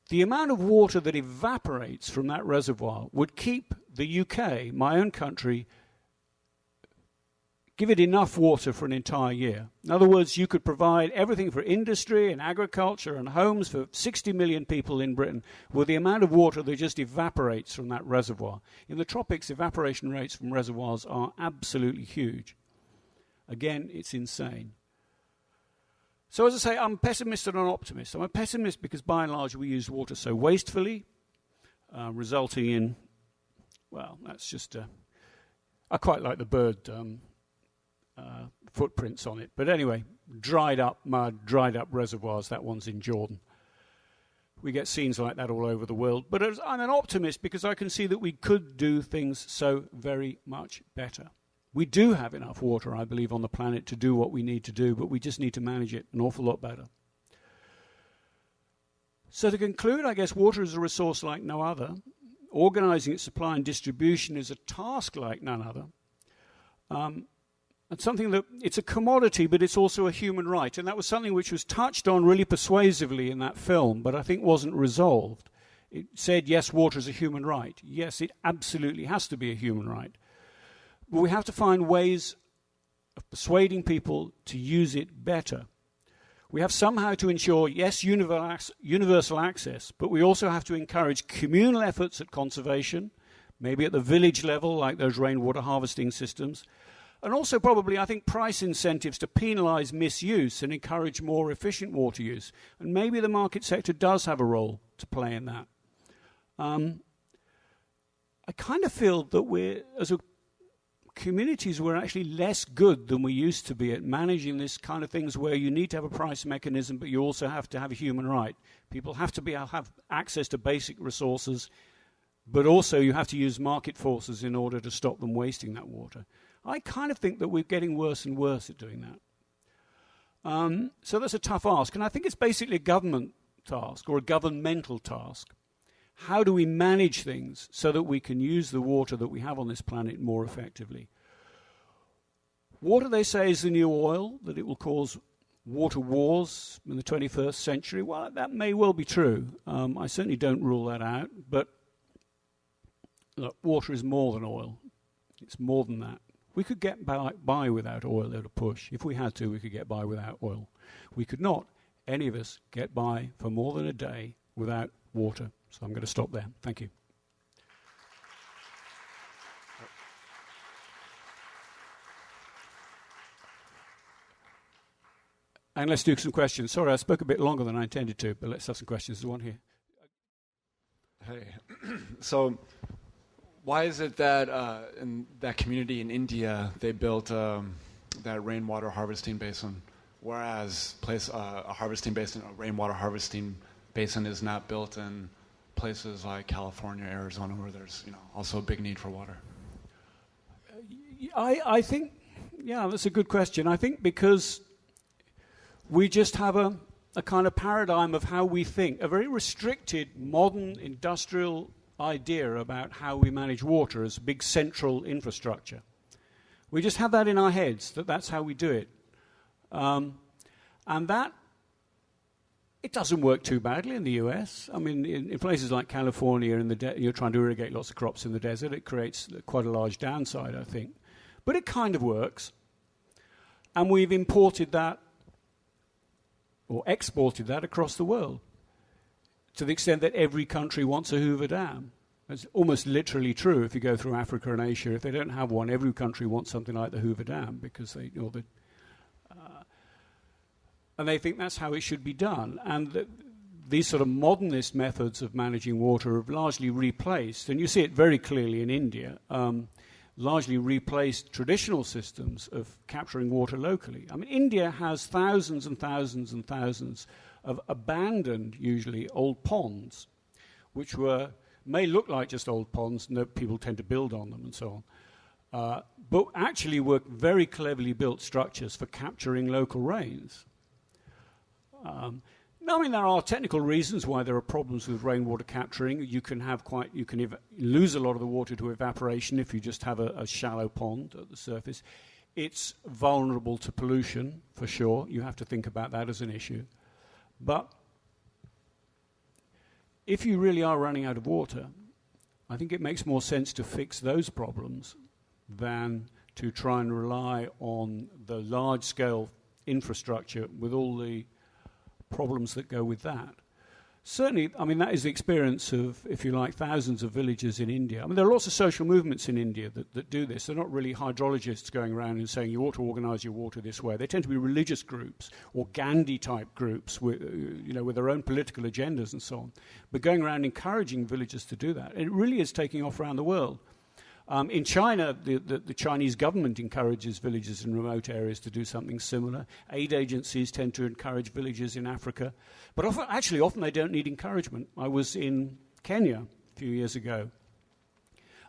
the amount of water that evaporates from that reservoir would keep the UK, my own country, give it enough water for an entire year. In other words, you could provide everything for industry and agriculture and homes for 60 million people in Britain with the amount of water that just evaporates from that reservoir. In the tropics, evaporation rates from reservoirs are absolutely huge. Again, it's insane. So as I say, I'm a pessimist and an optimist. I'm a pessimist because by and large we use water so wastefully, resulting in, well, that's just, I quite like the bird footprints on it. But anyway, dried up mud, dried up reservoirs, that one's in Jordan. We get scenes like that all over the world. But I'm an optimist because I can see that we could do things so very much better. We do have enough water, I believe, on the planet to do what we need to do, but we just need to manage it an awful lot better. So to conclude, I guess water is a resource like no other. Organizing its supply and distribution is a task like none other. And something that, it's a commodity, but it's also a human right. And that was something which was touched on really persuasively in that film, but I think wasn't resolved. It said, yes, water is a human right. Yes, it absolutely has to be a human right. But we have to find ways of persuading people to use it better. We have somehow to ensure, yes, universal access, but we also have to encourage communal efforts at conservation, maybe at the village level, like those rainwater harvesting systems, and also probably, I think, price incentives to penalize misuse and encourage more efficient water use. And maybe the market sector does have a role to play in that. I kind of feel that we're, as a communities, we're actually less good than we used to be at managing this kind of things where you need to have a price mechanism, but you also have to have a human right. People have to have access to basic resources, but also you have to use market forces in order to stop them wasting that water. I kind of think that we're getting worse and worse at doing that. So that's a tough ask, and I think it's basically a government task or a governmental task. How do we manage things so that we can use the water that we have on this planet more effectively? Water, they say, is the new oil, that it will cause water wars in the 21st century. Well, that may well be true. I certainly don't rule that out, but look, water is more than oil. It's more than that. We could get by without oil at a push. If we had to, we could get by without oil. We could not, any of us, get by for more than a day without water. So I'm going to stop there. Thank you. And let's do some questions. Sorry, I spoke a bit longer than I intended to, but let's have some questions. There's one here. Hey. So why is it that in that community in India, they built that rainwater harvesting basin, whereas a harvesting basin, a rainwater harvesting basin is not built in places like California, Arizona, where there's also a big need for water? I think, yeah, that's a good question. I think because we just have a kind of paradigm of how we think, a very restricted, modern, industrial idea about how we manage water as big central infrastructure. We just have that in our heads, that that's how we do it. And that It doesn't work too badly in the US. I mean, in places like California, you're trying to irrigate lots of crops in the desert. It creates quite a large downside, I think. But it kind of works. And we've imported that, or exported that, across the world, to the extent that every country wants a Hoover Dam. It's almost literally true if you go through Africa and Asia. If they don't have one, every country wants something like the Hoover Dam, because and they think that's how it should be done. And these sort of modernist methods of managing water have largely replaced, and you see it very clearly in India, largely replaced traditional systems of capturing water locally. I mean, India has thousands and thousands and thousands of abandoned, usually, old ponds, which may look like just old ponds, no, people tend to build on them and so on, but actually were very cleverly built structures for capturing local rains. I mean, there are technical reasons why there are problems with rainwater capturing. You can lose a lot of the water to evaporation if you just have a shallow pond at the surface. It's vulnerable to pollution, for sure. You have to think about that as an issue. But if you really are running out of water, I think it makes more sense to fix those problems than to try and rely on the large-scale infrastructure with all the problems that go with that. Certainly, I mean, that is the experience of, if you like, thousands of villages in India. I mean, there are lots of social movements in India that do this. They're not really hydrologists going around and saying you ought to organize your water this way. They tend to be religious groups or Gandhi-type groups with their own political agendas and so on, but going around encouraging villagers to do that. And it really is taking off around the world. In China, the Chinese government encourages villages in remote areas to do something similar. Aid agencies tend to encourage villages in Africa. But often they don't need encouragement. I was in Kenya a few years ago.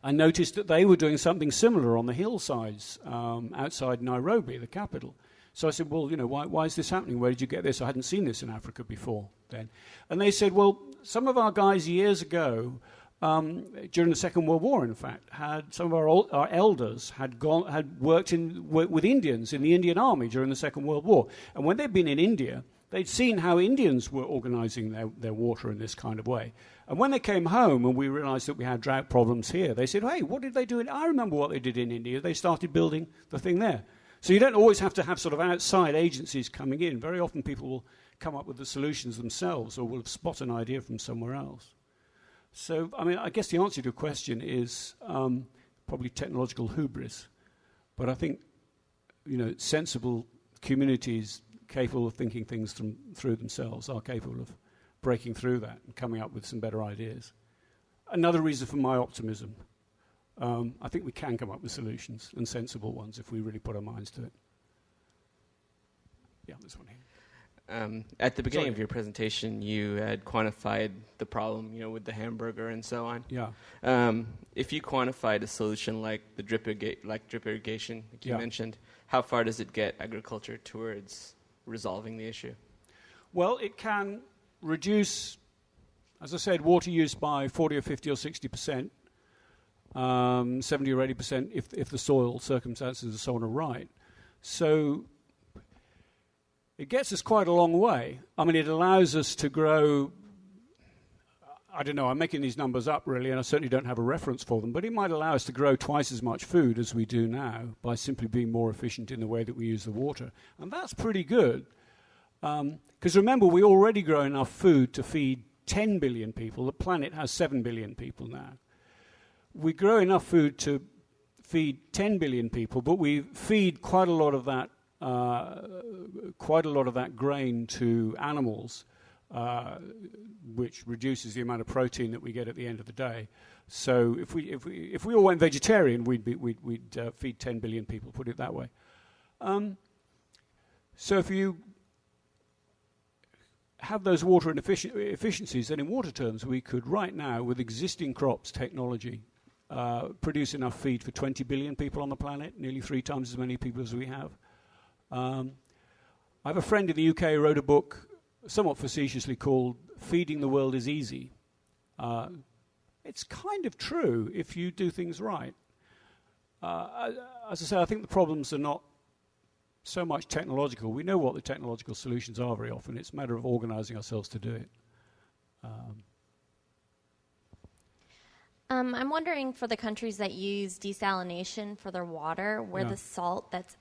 I noticed that they were doing something similar on the hillsides outside Nairobi, the capital. So I said, well, why is this happening? Where did you get this? I hadn't seen this in Africa before then. And they said, well, some of our guys years ago, during the Second World War, in fact, had some of our elders had worked with Indians in the Indian Army during the Second World War. And when they'd been in India, they'd seen how Indians were organizing their water in this kind of way. And when they came home and we realized that we had drought problems here, they said, hey, what did they do? I remember what they did in India. They started building the thing there. So you don't always have to have sort of outside agencies coming in. Very often people will come up with the solutions themselves or will spot an idea from somewhere else. So, I mean, I guess the answer to your question is probably technological hubris. But I think, sensible communities capable of thinking things through themselves are capable of breaking through that and coming up with some better ideas. Another reason for my optimism. I think we can come up with solutions, and sensible ones, if we really put our minds to it. Yeah, this one here. At the beginning of your presentation, you had quantified the problem, with the hamburger and so on. Yeah. If you quantified a solution like the drip irrigation, like you Yeah. mentioned, how far does it get agriculture towards resolving the issue? Well, it can reduce, as I said, water use by 40 or 50 or 60%, 70 or 80% if the soil circumstances and so on are right. So it gets us quite a long way. I mean, it allows us to grow, I don't know, I'm making these numbers up really, and I certainly don't have a reference for them, but it might allow us to grow twice as much food as we do now by simply being more efficient in the way that we use the water. And that's pretty good. Because remember, we already grow enough food to feed 10 billion people. The planet has 7 billion people now. We grow enough food to feed 10 billion people, but we feed quite a lot of that grain to animals, which reduces the amount of protein that we get at the end of the day. So if we all went vegetarian, we'd feed 10 billion people. Put it that way. So if you have those water efficiencies, then in water terms, we could right now, with existing crops technology, produce enough feed for 20 billion people on the planet, nearly 3 times as many people as we have. I have a friend in the UK who wrote a book, somewhat facetiously, called Feeding the World is Easy. It's kind of true if you do things right. As I say, I think the problems are not so much technological. We know what the technological solutions are very often. It's a matter of organizing ourselves to do it. I'm wondering, for the countries that use desalination for their water, where the salt that's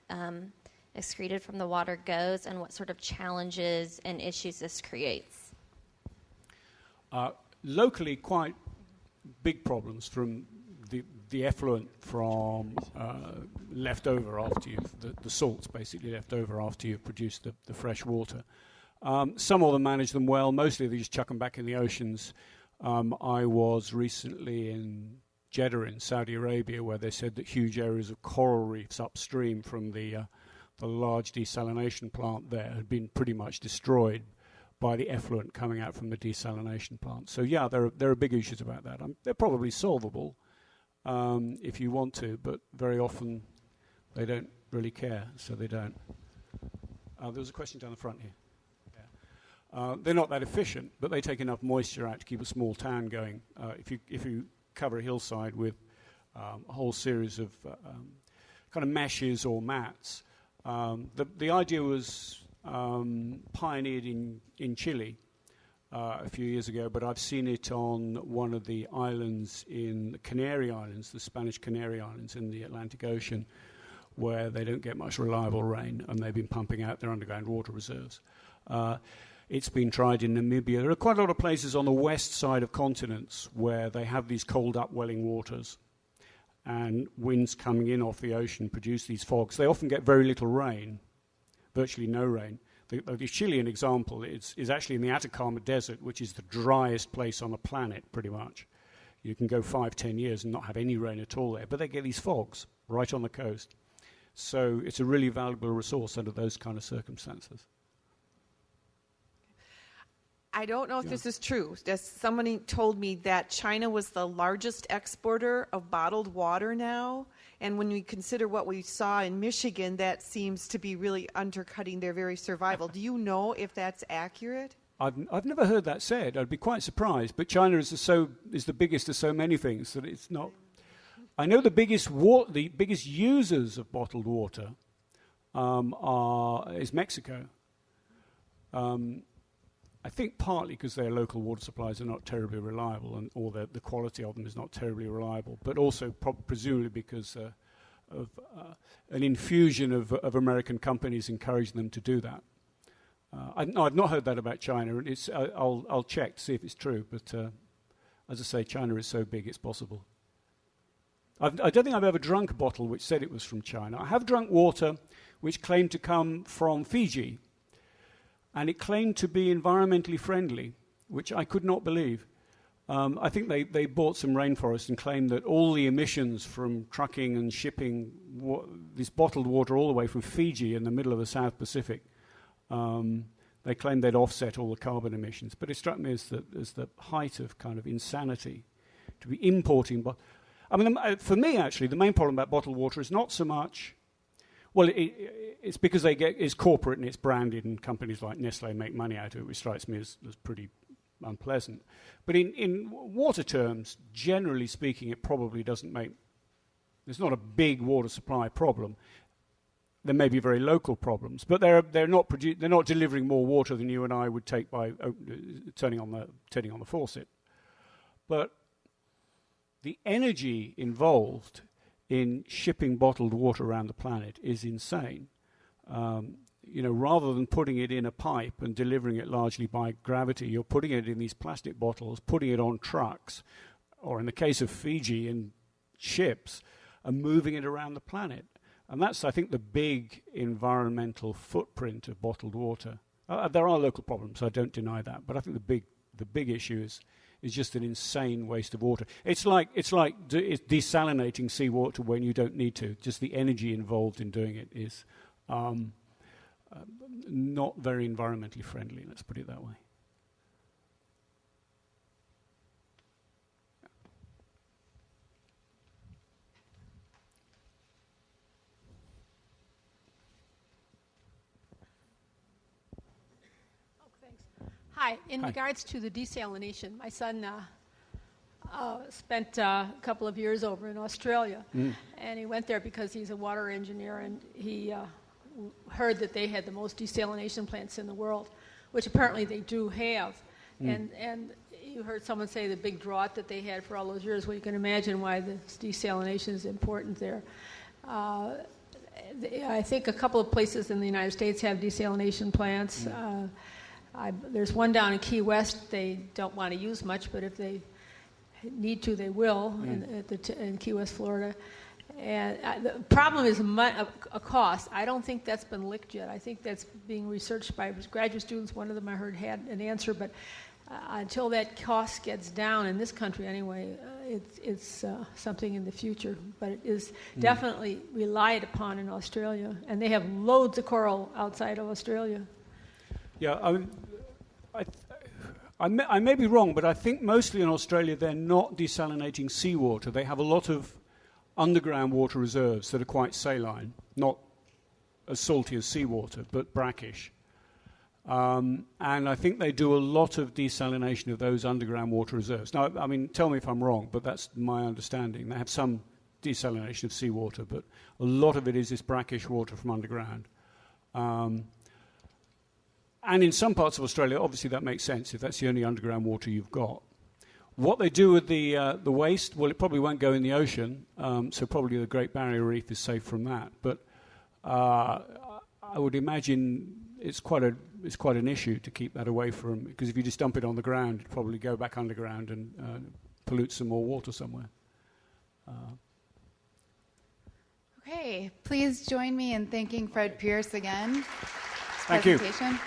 excreted from the water goes and what sort of challenges and issues this creates. Locally, quite big problems from the effluent from left over after the salts basically left over after you've produced the fresh water. Some of them manage them well. Mostly they just chuck them back in the oceans. I was recently in Jeddah in Saudi Arabia, where they said that huge areas of coral reefs upstream from the large desalination plant there had been pretty much destroyed by the effluent coming out from the desalination plant. So yeah, there are big issues about that. They're probably solvable if you want to, but very often they don't really care, so they don't. There was a question down the front here. They're not that efficient, but they take enough moisture out to keep a small town going. If you cover a hillside with a whole series of kind of meshes or mats, the idea was pioneered in Chile a few years ago, but I've seen it on one of the islands in the Canary Islands, the Spanish Canary Islands in the Atlantic Ocean, where they don't get much reliable rain, and they've been pumping out their underground water reserves. It's been tried in Namibia. There are quite a lot of places on the west side of continents where they have these cold upwelling waters, and winds coming in off the ocean produce these fogs. They often get very little rain, virtually no rain. The Chilean example is actually in the Atacama Desert, which is the driest place on the planet, pretty much. You can go 5-10 years and not have any rain at all there, but they get these fogs right on the coast. So it's a really valuable resource under those kind of circumstances. I don't know if this is true. Somebody told me that China was the largest exporter of bottled water now. And when we consider what we saw in Michigan, that seems to be really undercutting their very survival. Do you know if that's accurate? I've never heard that said. I'd be quite surprised. But China is the biggest of so many things that it's not. I know the biggest users of bottled water is Mexico. I think partly because their local water supplies are not terribly reliable, or the quality of them is not terribly reliable, but also presumably because of an infusion of American companies encouraging them to do that. I've not heard that about China. I'll check to see if it's true, but as I say, China is so big it's possible. I don't think I've ever drunk a bottle which said it was from China. I have drunk water which claimed to come from Fiji, and it claimed to be environmentally friendly, which I could not believe. I think they bought some rainforest and claimed that all the emissions from trucking and shipping this bottled water all the way from Fiji in the middle of the South Pacific, they claimed they'd offset all the carbon emissions. But it struck me as the height of kind of insanity to be importing. For me, actually, the main problem about bottled water is not so much... Well, it's because it's corporate and it's branded, and companies like Nestle make money out of it, which strikes me as pretty unpleasant. But in water terms, generally speaking, it probably doesn't make... There's not a big water supply problem. There may be very local problems, but they're not delivering more water than you and I would take by turning on the faucet. But the energy involved in shipping bottled water around the planet is insane. Rather than putting it in a pipe and delivering it largely by gravity, you're putting it in these plastic bottles, putting it on trucks, or in the case of Fiji, in ships, and moving it around the planet. And that's, I think, the big environmental footprint of bottled water. There are local problems, I don't deny that, but I think the big issue is just an insane waste of water. It's like desalinating seawater when you don't need to. Just the energy involved in doing it is not very environmentally friendly, let's put it that way. Hi. In regards to the desalination, my son spent a couple of years over in Australia, and he went there because he's a water engineer, and he heard that they had the most desalination plants in the world, which apparently they do have. And you heard someone say the big drought that they had for all those years. Well, you can imagine why the desalination is important there. I think a couple of places in the United States have desalination plants. There's one down in Key West they don't want to use much, but if they need to, they will, in Key West, Florida. And the problem is a cost. I don't think that's been licked yet. I think that's being researched by graduate students. One of them I heard had an answer, but until that cost gets down in this country anyway, it's something in the future. But it is definitely relied upon in Australia, and they have loads of coral outside of Australia. Yeah, I may be wrong, but I think mostly in Australia they're not desalinating seawater. They have a lot of underground water reserves that are quite saline, not as salty as seawater, but brackish. And I think they do a lot of desalination of those underground water reserves. Now, I mean, tell me if I'm wrong, but that's my understanding. They have some desalination of seawater, but a lot of it is this brackish water from underground. And in some parts of Australia, obviously that makes sense if that's the only underground water you've got. What they do with the waste, well, it probably won't go in the ocean, so probably the Great Barrier Reef is safe from that. But I would imagine it's quite an issue to keep that away from, because if you just dump it on the ground, it'd probably go back underground and pollute some more water somewhere. Okay, please join me in thanking Fred Pearce again. Thank you. Presentation.